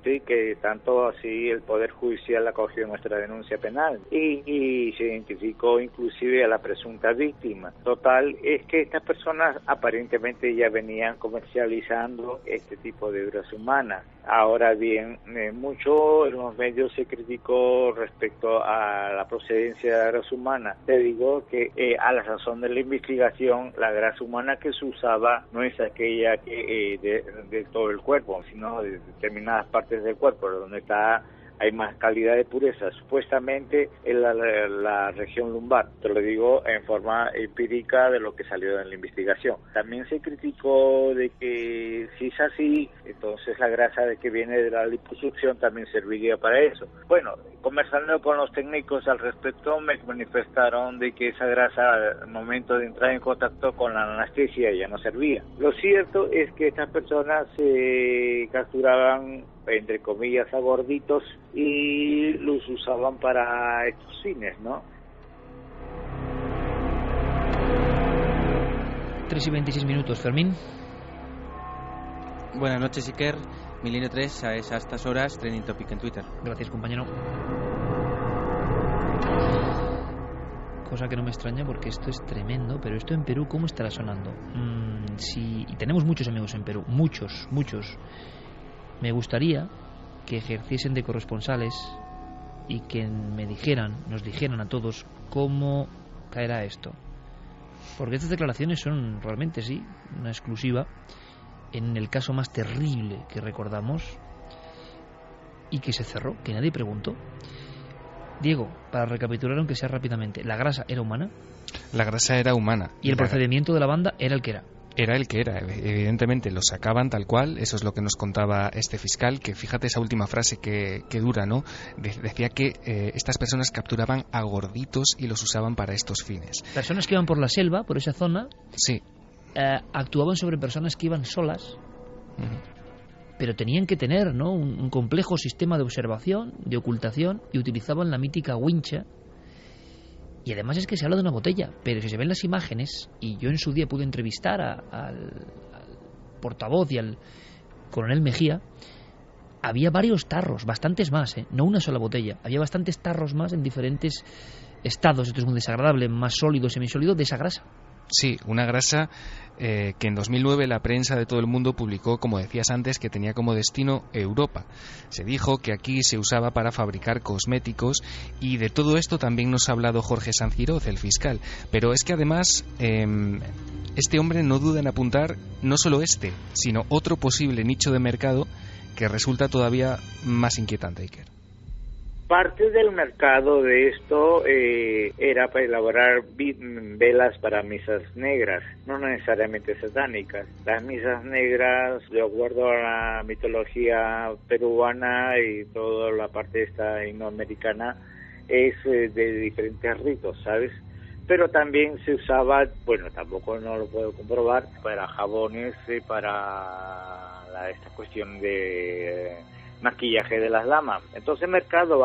sí que tanto así el Poder Judicial acogió nuestra denuncia penal y se identificó inclusive a la presunta víctima. Total, es que estas personas aparentemente ya venían comercializando este tipo de grasa humana. Ahora bien, mucho en los medios se criticó respecto a la procedencia de la grasa humana. Te digo que a la sazón de la investigación, la grasa humana que se usaba no es aquella que de todo el cuerpo, sino de determinadas partes del cuerpo, donde hay más calidad de pureza, supuestamente en la región lumbar. Te lo digo en forma empírica de lo que salió en la investigación. También se criticó de que si es así, entonces la grasa de que viene de la liposucción también serviría para eso. Bueno, conversando con los técnicos al respecto, me manifestaron de que esa grasa al momento de entrar en contacto con la anestesia ya no servía. Lo cierto es que estas personas se capturaban, entre comillas, a gorditos y los usaban para estos fines, ¿no? 3:26, Fermín. Buenas noches, Iker. Milenio 3 a estas horas, Trending Topic en Twitter. Gracias, compañero. Cosa que no me extraña porque esto es tremendo, pero esto en Perú, ¿cómo estará sonando? Y tenemos muchos amigos en Perú, muchos. Me gustaría que ejerciesen de corresponsales y que nos dijeran a todos cómo caerá esto. Porque estas declaraciones son realmente, sí, una exclusiva en el caso más terrible que recordamos y que se cerró, que nadie preguntó. Diego, para recapitular aunque sea rápidamente, ¿la grasa era humana? La grasa era humana. ¿Y el procedimiento de la banda era el que era? Era el que era, evidentemente lo sacaban tal cual, eso es lo que nos contaba este fiscal, que fíjate esa última frase que dura, ¿no? Decía que estas personas capturaban a gorditos y los usaban para estos fines. Personas que iban por la selva, por esa zona, sí, actuaban sobre personas que iban solas Pero tenían que tener, ¿no?, un complejo sistema de observación, de ocultación, y utilizaban la mítica wincha. Y además es que se habla de una botella, pero si se ven las imágenes, y yo en su día pude entrevistar al portavoz y al coronel Mejía, había varios tarros, bastantes más, no una sola botella, había bastantes tarros más en diferentes estados. Esto es muy desagradable, más sólido, semisólido, de esa grasa. Sí, una grasa que en 2009 la prensa de todo el mundo publicó, como decías antes, que tenía como destino Europa. Se dijo que aquí se usaba para fabricar cosméticos, y de todo esto también nos ha hablado Jorge Sanz-Quiroz, el fiscal. Pero es que además este hombre no duda en apuntar no solo sino otro posible nicho de mercado que resulta todavía más inquietante, Iker. Parte del mercado de esto era para elaborar velas para misas negras, no necesariamente satánicas. Las misas negras, de acuerdo a la mitología peruana y toda la parte esta indoamericana, es de diferentes ritos, ¿sabes? Pero también se usaba, bueno, tampoco no lo puedo comprobar, para jabones, para esta cuestión de maquillaje de las damas. Entonces mercado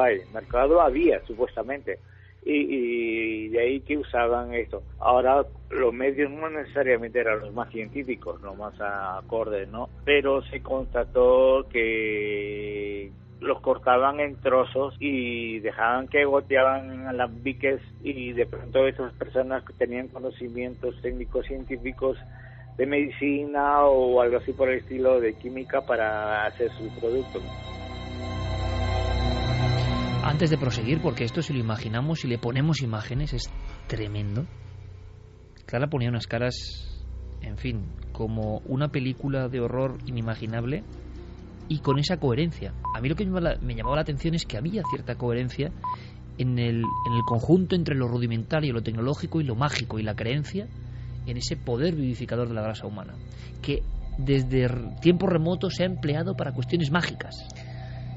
había supuestamente, y de ahí que usaban esto. Ahora los medios no necesariamente eran los más científicos, los más acordes, ¿no? Pero se constató que los cortaban en trozos y dejaban que goteaban alambiques, y de pronto esas personas que tenían conocimientos técnicos científicos de medicina o algo así por el estilo, de química, para hacer su producto. Antes de proseguir, porque esto, si lo imaginamos, si le ponemos imágenes, es tremendo. Clara ponía unas caras, en fin, como una película de horror inimaginable, y con esa coherencia. A mí lo que me llamaba la atención es que había cierta coherencia en el conjunto entre lo rudimentario, lo tecnológico y lo mágico, y la creencia en ese poder vivificador de la grasa humana, que desde tiempos remotos se ha empleado para cuestiones mágicas.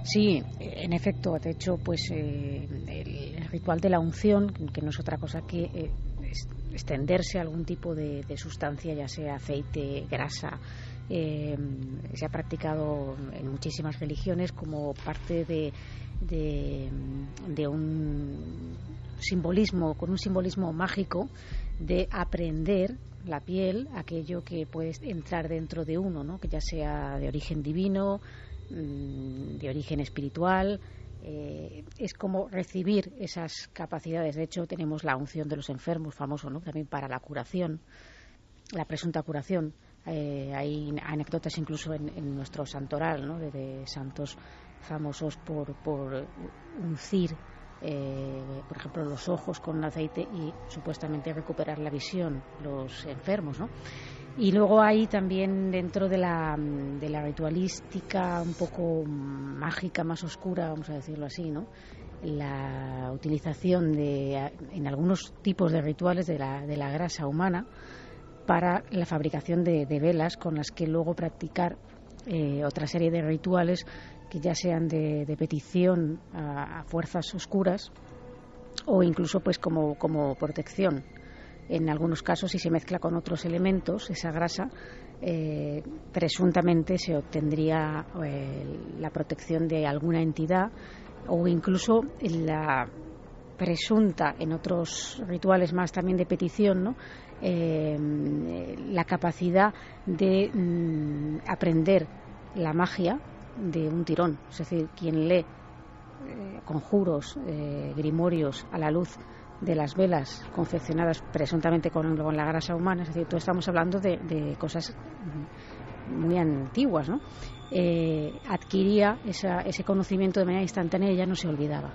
Sí, en efecto. De hecho, pues el ritual de la unción, que no es otra cosa que extenderse a algún tipo de sustancia, ya sea aceite, grasa, se ha practicado en muchísimas religiones como parte de un simbolismo, con un simbolismo mágico, de aprender la piel, aquello que puede entrar dentro de uno, ¿no?, que ya sea de origen divino, de origen espiritual. Es como recibir esas capacidades. De hecho, tenemos la unción de los enfermos, famoso, ¿no?, también para la curación, la presunta curación. Hay anécdotas incluso en nuestro santoral, ¿no?, de santos famosos por uncir, por ejemplo, los ojos con aceite y supuestamente recuperar la visión, los enfermos, ¿no? Y luego hay también, dentro de la ritualística un poco mágica, más oscura, vamos a decirlo así, ¿no?, la utilización en algunos tipos de rituales de la grasa humana para la fabricación de velas, con las que luego practicar otra serie de rituales que ya sean de petición a fuerzas oscuras, o incluso pues como protección. En algunos casos, si se mezcla con otros elementos, esa grasa, presuntamente se obtendría la protección de alguna entidad, o incluso la presunta, en otros rituales más también de petición, ¿no?, la capacidad de aprender la magia de un tirón. Es decir, quien lee conjuros, grimorios a la luz de las velas confeccionadas presuntamente con la grasa humana, es decir, todos estamos hablando de cosas muy antiguas, ¿no?, adquiría ese conocimiento de manera instantánea y ya no se olvidaba.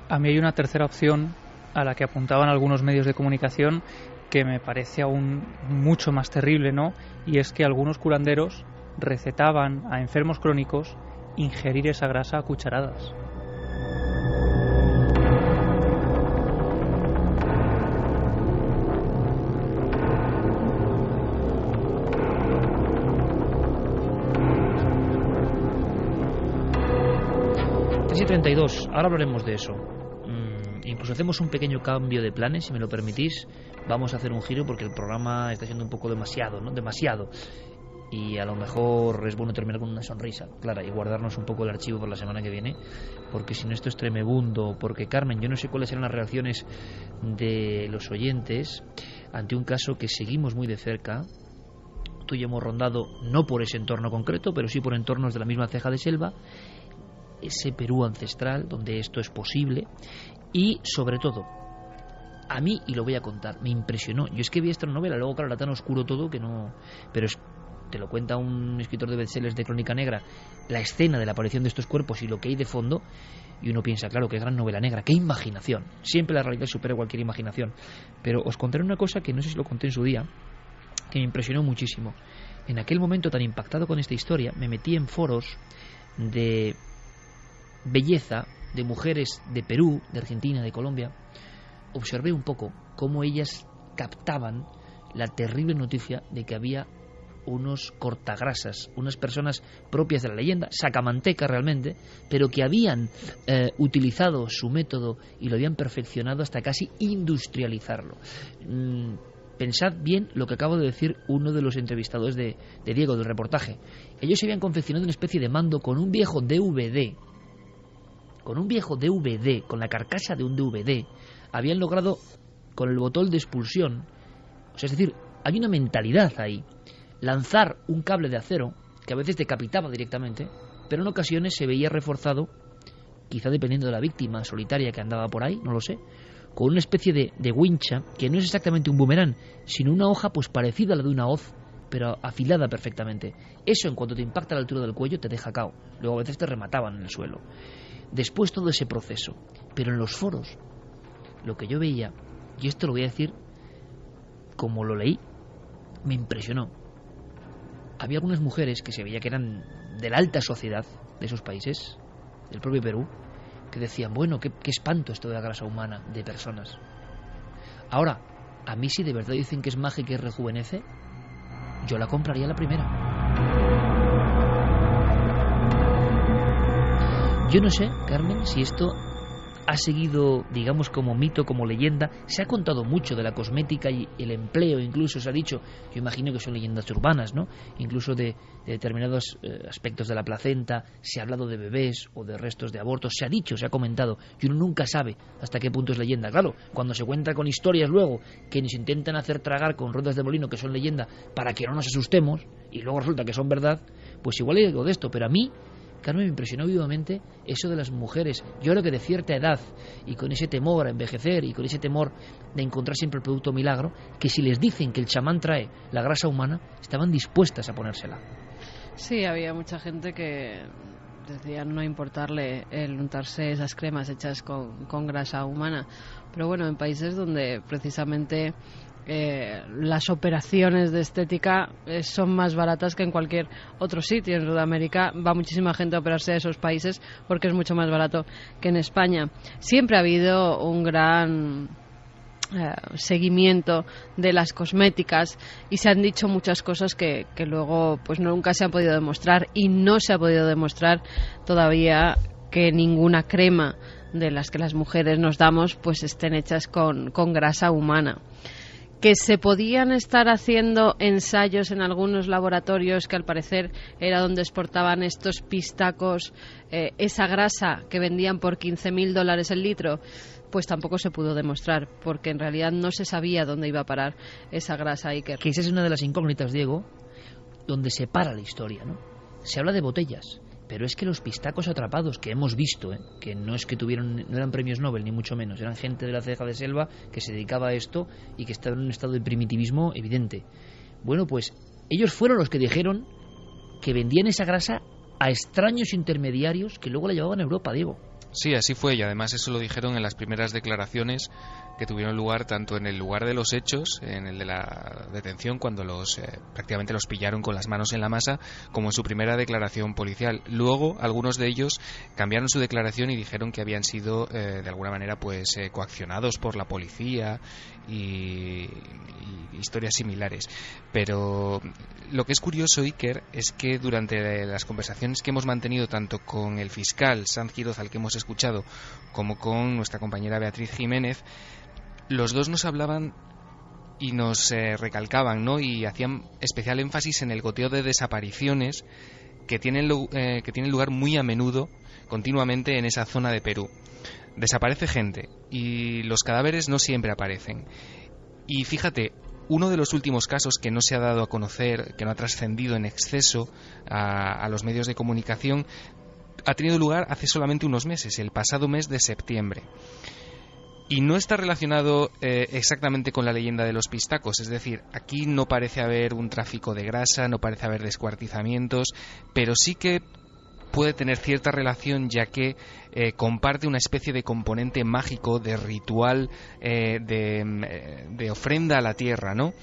A mí hay una tercera opción a la que apuntaban algunos medios de comunicación, que me parece aún mucho más terrible, ¿no?, y es que algunos curanderos recetaban a enfermos crónicos ingerir esa grasa a cucharadas. Y 32, ahora hablaremos de eso. Incluso hacemos un pequeño cambio de planes, si me lo permitís. Vamos a hacer un giro porque el programa está siendo un poco demasiado, ¿no? Demasiado. y a lo mejor es bueno terminar con una sonrisa clara y guardarnos un poco el archivo por la semana que viene, porque si no esto es tremebundo. Porque, Carmen, yo no sé cuáles serán las reacciones de los oyentes ante un caso que seguimos muy de cerca. Tú y yo hemos rondado, no por ese entorno concreto, pero sí por entornos de la misma ceja de selva, ese Perú ancestral donde esto es posible. Y sobre todo, a mí, y lo voy a contar, me impresionó. Yo es que vi esta novela, luego claro, era tan oscuro todo que no... Pero te lo cuenta un escritor de bestsellers de crónica negra, la escena de la aparición de estos cuerpos y lo que hay de fondo, y uno piensa, claro, qué gran novela negra, qué imaginación. Siempre la realidad supera cualquier imaginación. Pero os contaré una cosa que no sé si lo conté en su día, que me impresionó muchísimo. En aquel momento tan impactado con esta historia, me metí en foros de belleza, de mujeres de Perú, de Argentina, de Colombia. Observé un poco cómo ellas captaban la terrible noticia de que había unos cortagrasas, unas personas propias de la leyenda, sacamantecas realmente, pero que habían utilizado su método y lo habían perfeccionado hasta casi industrializarlo. Pensad bien lo que acabo de decir uno de los entrevistados de Diego, del reportaje. Ellos se habían confeccionado una especie de mando con un viejo DVD, con la carcasa de un DVD, habían logrado con el botón de expulsión, o sea, es decir, hay una mentalidad ahí, lanzar un cable de acero que a veces decapitaba directamente, pero en ocasiones se veía reforzado, quizá dependiendo de la víctima solitaria que andaba por ahí, no lo sé, con una especie de wincha, que no es exactamente un boomerang, sino una hoja pues parecida a la de una hoz, pero afilada perfectamente. Eso, en cuanto te impacta a la altura del cuello, te deja cao. Luego a veces te remataban en el suelo. Después todo ese proceso. Pero en los foros, lo que yo veía, y esto lo voy a decir como lo leí, me impresionó. Había algunas mujeres que se veía que eran de la alta sociedad de esos países, del propio Perú, que decían, bueno, qué espanto esto de la grasa humana de personas. Ahora, a mí si de verdad dicen que es mágica y rejuvenece, yo la compraría la primera. Yo no sé, Carmen, si esto ha seguido, digamos, como mito, como leyenda. Se ha contado mucho de la cosmética y el empleo, incluso se ha dicho, yo imagino que son leyendas urbanas, ¿no? Incluso de determinados aspectos de la placenta, se ha hablado de bebés o de restos de abortos, se ha dicho, se ha comentado, y uno nunca sabe hasta qué punto es leyenda. Claro, cuando se cuenta con historias luego que nos intentan hacer tragar con ruedas de molino que son leyenda para que no nos asustemos, y luego resulta que son verdad, pues igual hay algo de esto, pero a mí, Carmen, me impresionó vivamente eso de las mujeres. Yo creo que de cierta edad y con ese temor a envejecer y con ese temor de encontrar siempre el producto milagro, que si les dicen que el chamán trae la grasa humana, estaban dispuestas a ponérsela. Sí, había mucha gente que decía no importarle el untarse esas cremas hechas con grasa humana. Pero bueno, en países donde precisamente las operaciones de estética son más baratas que en cualquier otro sitio. En Sudamérica va muchísima gente a operarse a esos países porque es mucho más barato que en España. Siempre ha habido un gran seguimiento de las cosméticas y se han dicho muchas cosas que luego pues nunca se han podido demostrar, y no se ha podido demostrar todavía que ninguna crema de las que las mujeres nos damos pues estén hechas con grasa humana. Que se podían estar haciendo ensayos en algunos laboratorios que al parecer era donde exportaban estos pistacos, esa grasa que vendían por $15,000 el litro, pues tampoco se pudo demostrar, porque en realidad no se sabía dónde iba a parar esa grasa, Iker. Que esa es una de las incógnitas, Diego, donde se para la historia, ¿no? Se habla de botellas, pero es que los pistacos atrapados que hemos visto, que no es que no eran premios Nobel ni mucho menos, eran gente de la ceja de selva que se dedicaba a esto y que estaba en un estado de primitivismo evidente. Bueno, pues ellos fueron los que dijeron que vendían esa grasa a extraños intermediarios que luego la llevaban a Europa, Diego. Sí, así fue, y además eso lo dijeron en las primeras declaraciones que tuvieron lugar tanto en el lugar de los hechos, en el de la detención, cuando prácticamente los pillaron con las manos en la masa, como en su primera declaración policial. Luego, algunos de ellos cambiaron su declaración y dijeron que habían sido, de alguna manera, pues coaccionados por la policía y historias similares. Pero lo que es curioso, Iker, es que durante las conversaciones que hemos mantenido tanto con el fiscal Sanz Quiroz, al que hemos escuchado, como con nuestra compañera Beatriz Jiménez, los dos nos hablaban y nos recalcaban, ¿no? Y hacían especial énfasis en el goteo de desapariciones que tienen lugar muy a menudo, continuamente, en esa zona de Perú. Desaparece gente y los cadáveres no siempre aparecen. Y fíjate, uno de los últimos casos que no se ha dado a conocer, que no ha trascendido en exceso a los medios de comunicación, ha tenido lugar hace solamente unos meses, el pasado mes de septiembre. Y no está relacionado exactamente con la leyenda de los pistacos, es decir, aquí no parece haber un tráfico de grasa, no parece haber descuartizamientos, pero sí que puede tener cierta relación, ya que comparte una especie de componente mágico, de ritual, de ofrenda a la tierra, ¿no?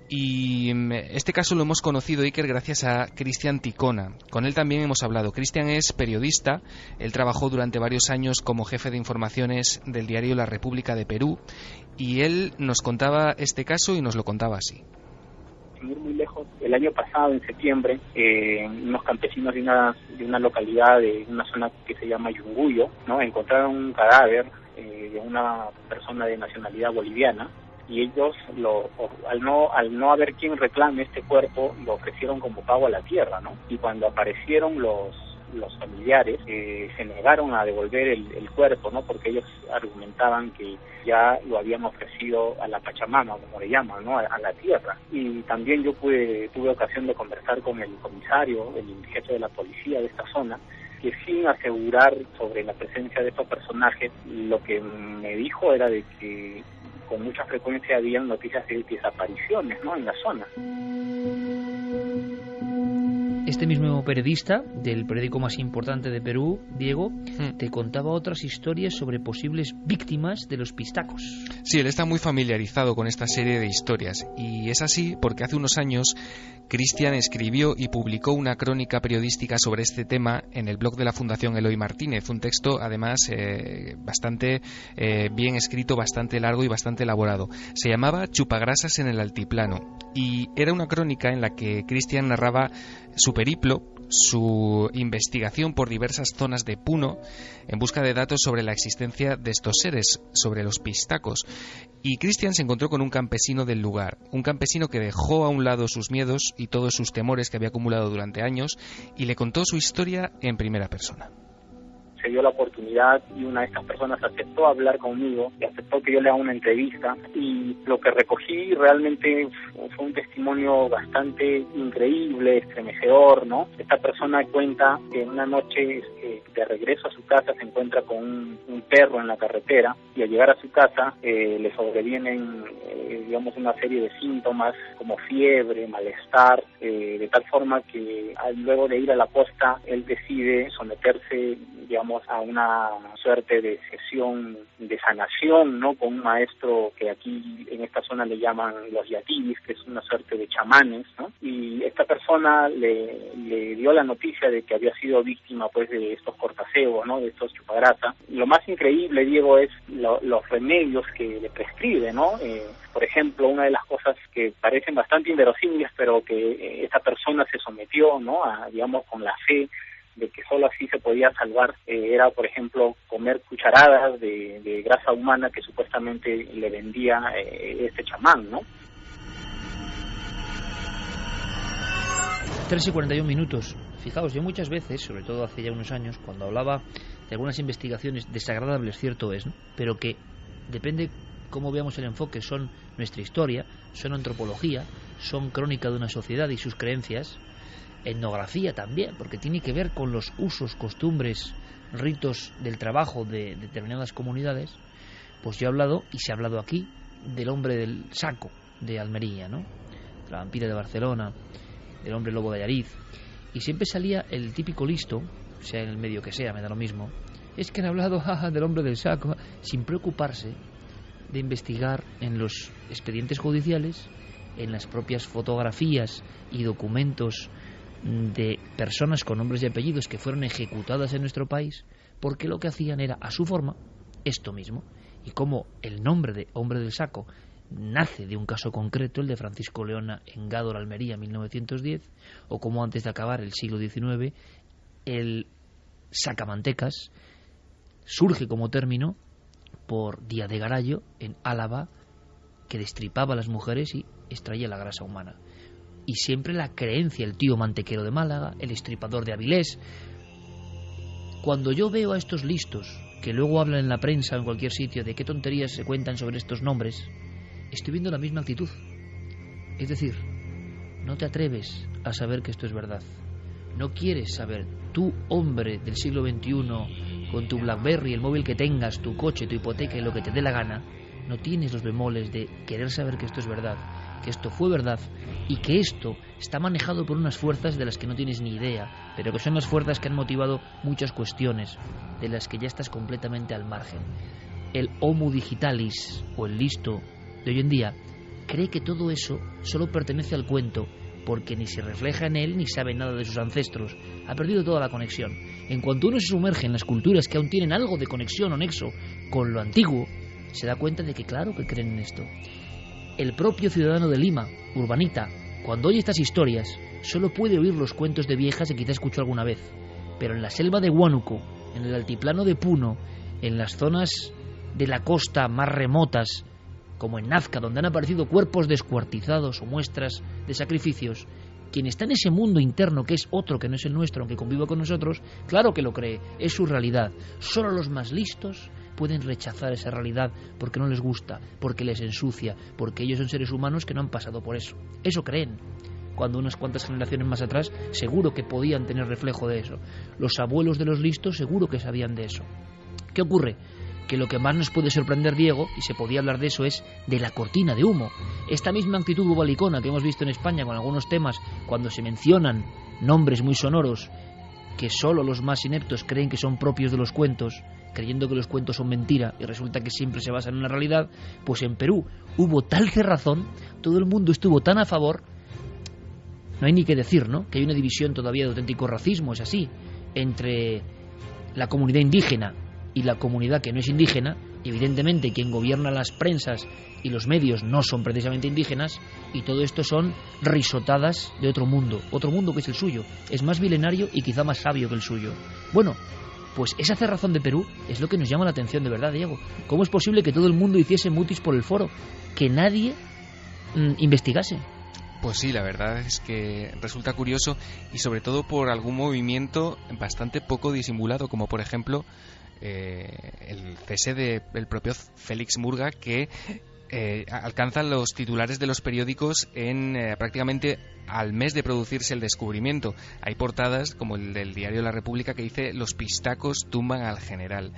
Y este caso lo hemos conocido, Iker, gracias a Cristian Ticona. Con él también hemos hablado. Cristian es periodista, él trabajó durante varios años como jefe de informaciones del diario La República de Perú, y él nos contaba este caso y nos lo contaba así. Sin ir muy lejos, el año pasado, en septiembre, unos campesinos de una localidad, de una zona que se llama Yunguyo, ¿no?, encontraron un cadáver de una persona de nacionalidad boliviana, y ellos, al no haber quien reclame este cuerpo, lo ofrecieron como pago a la tierra, ¿no? Y cuando aparecieron los familiares, se negaron a devolver el cuerpo, ¿no? Porque ellos argumentaban que ya lo habían ofrecido a la Pachamama, como le llaman, ¿no?, a la tierra. Y también yo tuve ocasión de conversar con el comisario, el jefe de la policía de esta zona, que sin asegurar sobre la presencia de estos personajes, lo que me dijo era de que con mucha frecuencia habían noticias de desapariciones, ¿no?, en la zona. Este mismo periodista del periódico más importante de Perú, Diego, te contaba otras historias sobre posibles víctimas de los pistacos. Sí, él está muy familiarizado con esta serie de historias, y es así porque hace unos años Cristian escribió y publicó una crónica periodística sobre este tema en el blog de la Fundación Eloy Martínez, un texto además bastante bien escrito, bastante largo y bastante elaborado. Se llamaba Chupagrasas en el Altiplano, y era una crónica en la que Cristian narraba su periplo, su investigación por diversas zonas de Puno en busca de datos sobre la existencia de estos seres, sobre los pistacos. Y Cristian se encontró con un campesino del lugar, un campesino que dejó a un lado sus miedos y todos sus temores que había acumulado durante años, y le contó su historia en primera persona. Se dio la oportunidad y una de estas personas aceptó hablar conmigo y aceptó que yo le haga una entrevista, y lo que recogí realmente fue un testimonio bastante increíble, estremecedor, ¿no? Esta persona cuenta que una noche de regreso a su casa se encuentra con un perro en la carretera, y al llegar a su casa le sobrevienen digamos una serie de síntomas como fiebre, malestar, de tal forma que luego de ir a la posta él decide someterse, digamos, a una suerte de sesión de sanación, ¿no?, con un maestro que aquí en esta zona le llaman los yatibis, que es una suerte de chamanes, ¿no? Y esta persona le dio la noticia de que había sido víctima, pues, de estos cortaceos, ¿no?, de estos chupagrasa. Lo más increíble, Diego, es los remedios que le prescribe, ¿no? Por ejemplo, una de las cosas que parecen bastante inverosímiles, pero que esta persona se sometió, ¿no?, a, digamos, con la fe de que solo así se podía salvar, era, por ejemplo, comer cucharadas de grasa humana que supuestamente le vendía este chamán, ¿no? 3:41. Fijaos, yo muchas veces, sobre todo hace ya unos años, cuando hablaba de algunas investigaciones desagradables, cierto es, ¿no?, pero que depende cómo veamos el enfoque, son nuestra historia, son antropología, son crónica de una sociedad y sus creencias, etnografía también, porque tiene que ver con los usos, costumbres, ritos del trabajo de determinadas comunidades. Pues yo he hablado, y se ha hablado aquí, del hombre del saco de Almería, ¿no?, de la vampira de Barcelona, del hombre lobo de Allariz, y siempre salía el típico listo, sea en el medio que sea, me da lo mismo, es que han hablado del hombre del saco, sin preocuparse de investigar en los expedientes judiciales, en las propias fotografías y documentos de personas con nombres y apellidos que fueron ejecutadas en nuestro país, porque lo que hacían era, a su forma, esto mismo. Y como el nombre de hombre del saco nace de un caso concreto, el de Francisco Leona en Gádor, Almería, 1910, o como antes de acabar el siglo XIX, el sacamantecas surge como término por Díaz de Garallo en Álava que destripaba a las mujeres y extraía la grasa humana. Y siempre la creencia, el tío mantequero de Málaga, el estripador de Avilés. Cuando yo veo a estos listos, que luego hablan en la prensa o en cualquier sitio de qué tonterías se cuentan sobre estos nombres, estoy viendo la misma actitud. Es decir, no te atreves a saber que esto es verdad. No quieres saber. Tú, hombre del siglo XXI, con tu BlackBerry, el móvil que tengas, tu coche, tu hipoteca y lo que te dé la gana, no tienes los bemoles de querer saber que esto es verdad, que esto fue verdad y que esto está manejado por unas fuerzas de las que no tienes ni idea, pero que son las fuerzas que han motivado muchas cuestiones de las que ya estás completamente al margen. El homo digitalis, o el listo de hoy en día, cree que todo eso solo pertenece al cuento, porque ni se refleja en él ni sabe nada de sus ancestros. Ha perdido toda la conexión. En cuanto uno se sumerge en las culturas que aún tienen algo de conexión o nexo con lo antiguo, se da cuenta de que claro que creen en esto. El propio ciudadano de Lima, urbanita, cuando oye estas historias, solo puede oír los cuentos de viejas que quizá escuchó alguna vez. Pero en la selva de Huánuco, en el altiplano de Puno, en las zonas de la costa más remotas, como en Nazca, donde han aparecido cuerpos descuartizados o muestras de sacrificios, quien está en ese mundo interno que es otro, que no es el nuestro, aunque conviva con nosotros, claro que lo cree, es su realidad. Solo los más listos pueden rechazar esa realidad porque no les gusta, porque les ensucia, porque ellos son seres humanos que no han pasado por eso. Eso creen. Cuando unas cuantas generaciones más atrás seguro que podían tener reflejo de eso. Los abuelos de los listos seguro que sabían de eso. ¿Qué ocurre? Que lo que más nos puede sorprender, Diego, y se podía hablar de eso, es de la cortina de humo. Esta misma actitud bobalicona que hemos visto en España con algunos temas, cuando se mencionan nombres muy sonoros que solo los más ineptos creen que son propios de los cuentos, creyendo que los cuentos son mentira y resulta que siempre se basan en una realidad, pues en Perú hubo tal cerrazón, todo el mundo estuvo tan a favor, no hay ni que decir, ¿no?, que hay una división todavía de auténtico racismo, es así, entre la comunidad indígena y la comunidad que no es indígena. Evidentemente quien gobierna las prensas y los medios no son precisamente indígenas, y todo esto son risotadas de otro mundo que es el suyo, es más milenario y quizá más sabio que el suyo. Bueno, pues esa cerrazón de Perú es lo que nos llama la atención de verdad, Diego. ¿Cómo es posible que todo el mundo hiciese mutis por el foro, que nadie investigase? Pues sí, la verdad es que resulta curioso, y sobre todo por algún movimiento bastante poco disimulado, como por ejemplo el cese del propio Félix Murga, que alcanza los titulares de los periódicos en prácticamente al mes de producirse el descubrimiento. Hay portadas como el del diario La República que dice: los pistacos tumban al general.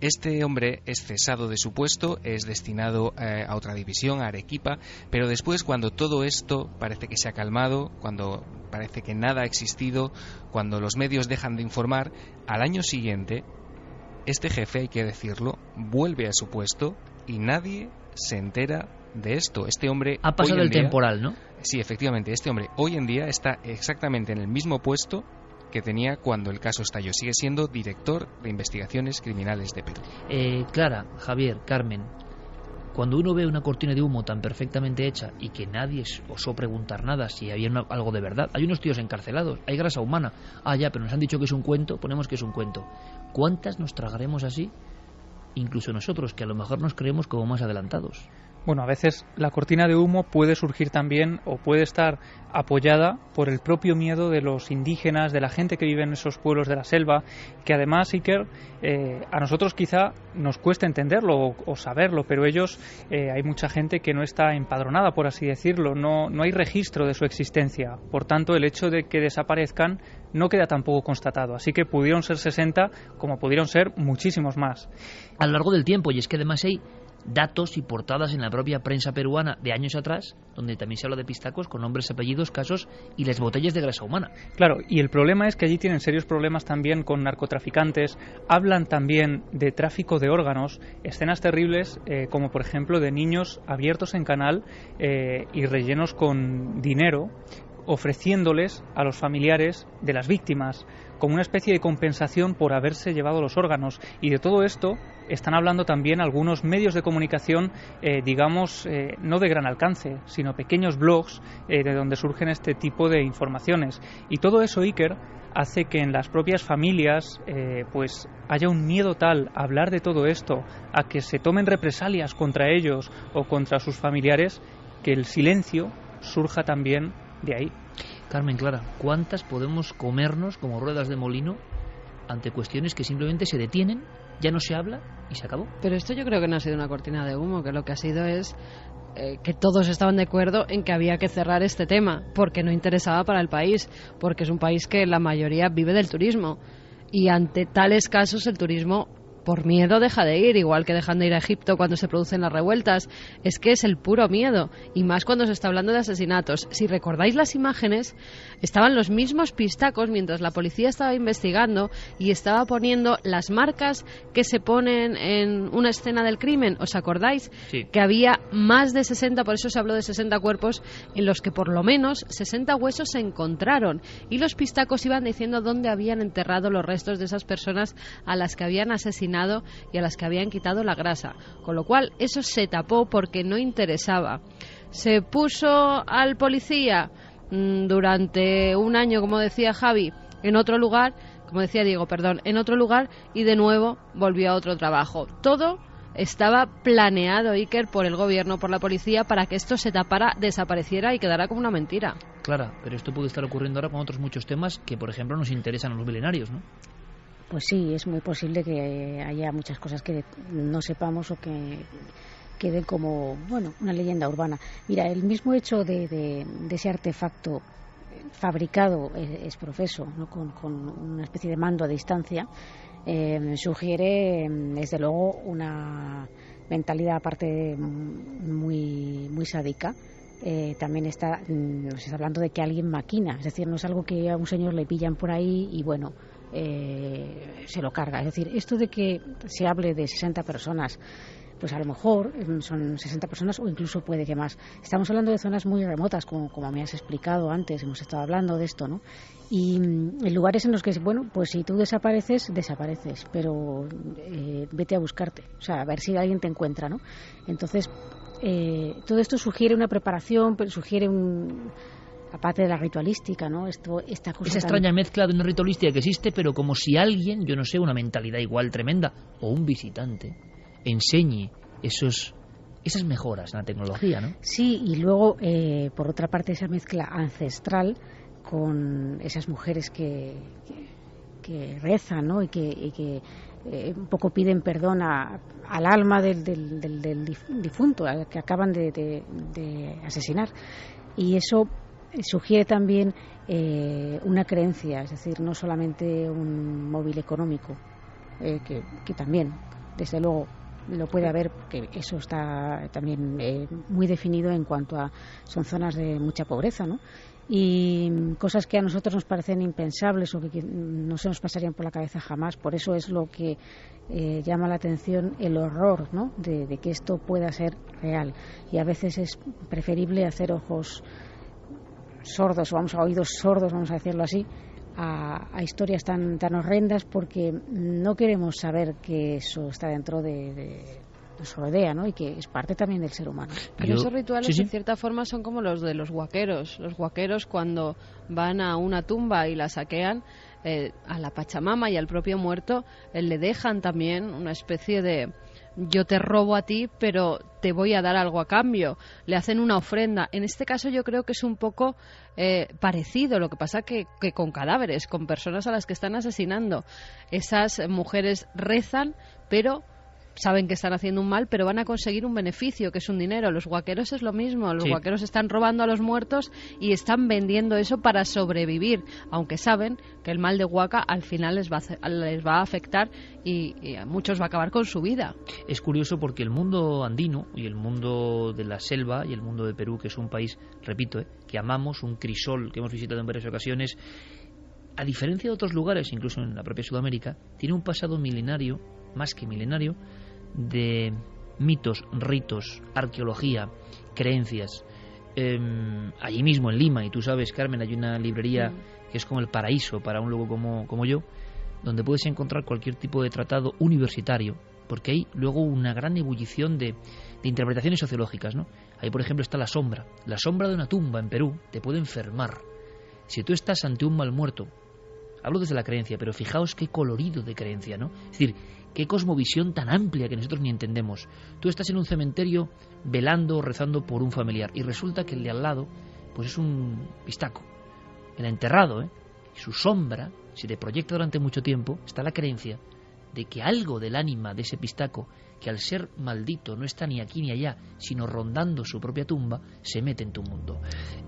Este hombre es cesado de su puesto, es destinado a otra división, a Arequipa, pero después, cuando todo esto parece que se ha calmado, cuando parece que nada ha existido, cuando los medios dejan de informar, al año siguiente este jefe, hay que decirlo, vuelve a su puesto y nadie se entera de esto. Este hombre ha pasado el temporal, ¿no? Sí, efectivamente, este hombre hoy en día está exactamente en el mismo puesto que tenía cuando el caso estalló. Sigue siendo director de investigaciones criminales de Perú. Clara, Javier, Carmen, cuando uno ve una cortina de humo tan perfectamente hecha y que nadie osó preguntar nada si había algo de verdad, hay unos tíos encarcelados, hay grasa humana, ya, pero nos han dicho que es un cuento, ponemos que es un cuento. ¿Cuántas nos tragaremos así? Incluso nosotros, que a lo mejor nos creemos como más adelantados. Bueno, a veces la cortina de humo puede surgir también, o puede estar apoyada por el propio miedo de los indígenas, de la gente que vive en esos pueblos de la selva, que además, Iker, a nosotros quizá nos cuesta entenderlo o saberlo, pero ellos, hay mucha gente que no está empadronada, por así decirlo, no hay registro de su existencia. Por tanto, el hecho de que desaparezcan no queda tampoco constatado, así que pudieron ser 60 como pudieron ser muchísimos más. A lo largo del tiempo, y es que además hay datos y portadas en la propia prensa peruana de años atrás, donde también se habla de pistacos con nombres, apellidos, casos y las botellas de grasa humana. Claro, y el problema es que allí tienen serios problemas también con narcotraficantes, hablan también de tráfico de órganos, escenas terribles como por ejemplo de niños abiertos en canal y rellenos con dinero, ofreciéndoles a los familiares de las víctimas como una especie de compensación por haberse llevado los órganos. Y de todo esto están hablando también algunos medios de comunicación, no de gran alcance, sino pequeños blogs de donde surgen este tipo de informaciones. Y todo eso, Iker, hace que en las propias familias pues haya un miedo tal a hablar de todo esto, a que se tomen represalias contra ellos o contra sus familiares, que el silencio surja también de ahí. Carmen Clara, ¿cuántas podemos comernos como ruedas de molino ante cuestiones que simplemente se detienen, ya no se habla y se acabó? Pero esto yo creo que no ha sido una cortina de humo, que lo que ha sido es que todos estaban de acuerdo en que había que cerrar este tema, porque no interesaba para el país, porque es un país que la mayoría vive del turismo, y ante tales casos el turismo por miedo deja de ir, igual que dejan de ir a Egipto cuando se producen las revueltas. Es que es el puro miedo, y más cuando se está hablando de asesinatos. Si recordáis las imágenes, estaban los mismos pistacos mientras la policía estaba investigando y estaba poniendo las marcas que se ponen en una escena del crimen. ¿Os acordáis? Sí. Que había más de 60, por eso se habló de 60 cuerpos, en los que por lo menos 60 huesos se encontraron, y los pistacos iban diciendo dónde habían enterrado los restos de esas personas a las que habían asesinado y a las que habían quitado la grasa, con lo cual eso se tapó porque no interesaba. Se puso al policía durante un año, como decía Javi, en otro lugar, como decía Diego, perdón, en otro lugar, y de nuevo volvió a otro trabajo. Todo estaba planeado, Iker, por el gobierno, por la policía, para que esto se tapara, desapareciera y quedara como una mentira. Claro, pero esto puede estar ocurriendo ahora con otros muchos temas que, por ejemplo, nos interesan a los milenarios, ¿no? Pues sí, es muy posible que haya muchas cosas que no sepamos o que queden como, bueno, una leyenda urbana. Mira, el mismo hecho de ese artefacto fabricado es profeso, ¿no? con una especie de mando a distancia, sugiere, desde luego, una mentalidad aparte muy, muy sádica. También nos está hablando de que alguien maquina, es decir, no es algo que a un señor le pillan por ahí y bueno, se lo carga. Es decir, esto de que se hable de 60 personas, pues a lo mejor son 60 personas o incluso puede que más. Estamos hablando de zonas muy remotas, como me has explicado antes, hemos estado hablando de esto, ¿no? Y en lugares en los que, bueno, pues si tú desapareces, pero vete a buscarte, o sea, a ver si alguien te encuentra, ¿no? Entonces, todo esto sugiere una preparación, pero sugiere aparte de la ritualística, ¿no? Esta cosa esa extraña mezcla de una ritualística que existe, pero como si alguien, yo no sé, una mentalidad igual tremenda, o un visitante, enseñe esas mejoras en la tecnología, ¿no? Sí, y luego, por otra parte, esa mezcla ancestral con esas mujeres que rezan, ¿no? Y que un poco piden perdón al alma del difunto, al que acaban de asesinar. Y eso sugiere también una creencia, es decir, no solamente un móvil económico, que también, desde luego, lo puede haber, que eso está también muy definido en cuanto a son zonas de mucha pobreza, ¿no? Y cosas que a nosotros nos parecen impensables o que no se nos pasarían por la cabeza jamás. Por eso es lo que llama la atención el horror, ¿no? de que esto pueda ser real. Y a veces es preferible hacer ojos sordos, oídos sordos, vamos a decirlo así, a historias tan horrendas, porque no queremos saber que eso está dentro de nos rodea, ¿no? Y que es parte también del ser humano. Pero esos rituales, en cierta forma, son como los de los huaqueros. Los huaqueros, cuando van a una tumba y la saquean, a la Pachamama y al propio muerto, le dejan también una especie de yo te robo a ti, pero te voy a dar algo a cambio. Le hacen una ofrenda. En este caso yo creo que es un poco parecido. Lo que pasa que con cadáveres, con personas a las que están asesinando. Esas mujeres rezan, pero saben que están haciendo un mal, pero van a conseguir un beneficio, que es un dinero. Los huaqueros es lo mismo. Los huaqueros están robando a los muertos y están vendiendo eso para sobrevivir, aunque saben que el mal de Huaca al final les va a afectar y a muchos va a acabar con su vida. Es curioso porque el mundo andino y el mundo de la selva y el mundo de Perú, que es un país, repito, que amamos, un crisol que hemos visitado en varias ocasiones, a diferencia de otros lugares, incluso en la propia Sudamérica, tiene un pasado milenario, más que milenario, de mitos, ritos, arqueología, creencias. allí mismo en Lima, y tú sabes, Carmen, hay una librería que es como el paraíso para un loco como yo, donde puedes encontrar cualquier tipo de tratado universitario, porque hay luego una gran ebullición de interpretaciones sociológicas, ¿no? Ahí, por ejemplo, está la sombra de una tumba en Perú te puede enfermar. Si tú estás ante un mal muerto, hablo desde la creencia, pero fijaos qué colorido de creencia, ¿no? Es decir, qué cosmovisión tan amplia que nosotros ni entendemos. Tú estás en un cementerio velando o rezando por un familiar y resulta que el de al lado pues es un pistaco, el enterrado, y su sombra, si te proyecta durante mucho tiempo, está la creencia de que algo del ánima de ese pistaco, que al ser maldito no está ni aquí ni allá, sino rondando su propia tumba, se mete en tu mundo.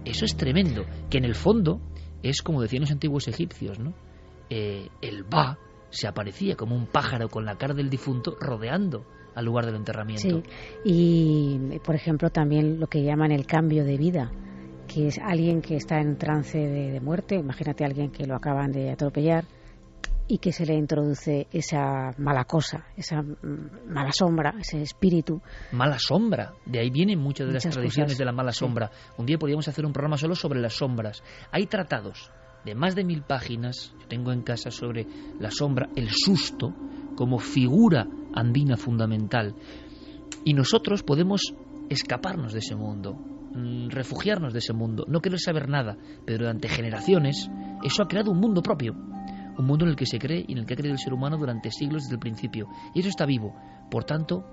Eso es tremendo, que en el fondo es como decían los antiguos egipcios, ¿no? El Ba se aparecía como un pájaro con la cara del difunto rodeando al lugar del enterramiento. Sí, y por ejemplo también lo que llaman el cambio de vida, que es alguien que está en trance de muerte. Imagínate a alguien que lo acaban de atropellar y que se le introduce esa mala cosa, esa mala sombra, ese espíritu. Mala sombra, de ahí vienen muchas de las tradiciones de la mala sombra. Un día podríamos hacer un programa solo sobre las sombras. Hay tratados de más de 1000 páginas, yo tengo en casa, sobre la sombra, el susto, como figura andina fundamental. Y nosotros podemos escaparnos de ese mundo, refugiarnos de ese mundo, no querer saber nada, pero durante generaciones eso ha creado un mundo propio, un mundo en el que se cree y en el que ha creído el ser humano durante siglos desde el principio, y eso está vivo. Por tanto,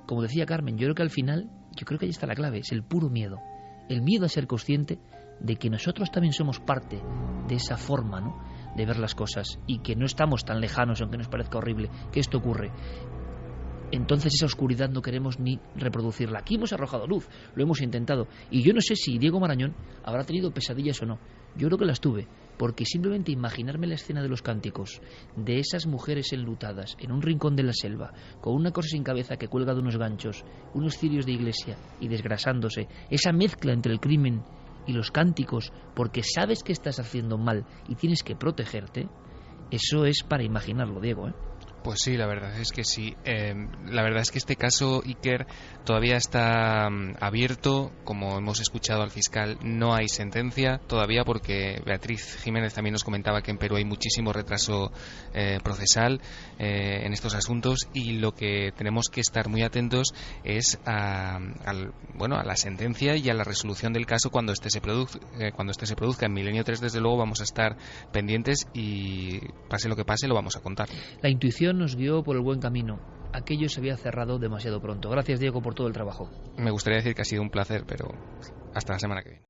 como decía Carmen, yo creo que al final, yo creo que ahí está la clave, es el puro miedo, el miedo a ser consciente de que nosotros también somos parte de esa forma, ¿no?, de ver las cosas, y que no estamos tan lejanos, aunque nos parezca horrible, que esto ocurre. Entonces esa oscuridad no queremos ni reproducirla. Aquí hemos arrojado luz, lo hemos intentado, y yo no sé si Diego Marañón habrá tenido pesadillas o no. Yo creo que las tuve, porque simplemente imaginarme la escena de los cánticos, de esas mujeres enlutadas en un rincón de la selva, con una cosa sin cabeza que cuelga de unos ganchos, unos cirios de iglesia y desgrasándose, esa mezcla entre el crimen y los cánticos, porque sabes que estás haciendo mal y tienes que protegerte, eso es para imaginarlo, Diego, Pues sí, la verdad es que sí. La verdad es que este caso, Iker, todavía está abierto. Como hemos escuchado al fiscal, no hay sentencia todavía, porque Beatriz Jiménez también nos comentaba que en Perú hay muchísimo retraso procesal en estos asuntos, y lo que tenemos que estar muy atentos es a la sentencia y a la resolución del caso cuando este se produzca. En Milenio 3, desde luego, vamos a estar pendientes y pase lo que pase, lo vamos a contar. La intuición nos guió por el buen camino. Aquello se había cerrado demasiado pronto. Gracias, Diego, por todo el trabajo. Me gustaría decir que ha sido un placer, pero hasta la semana que viene.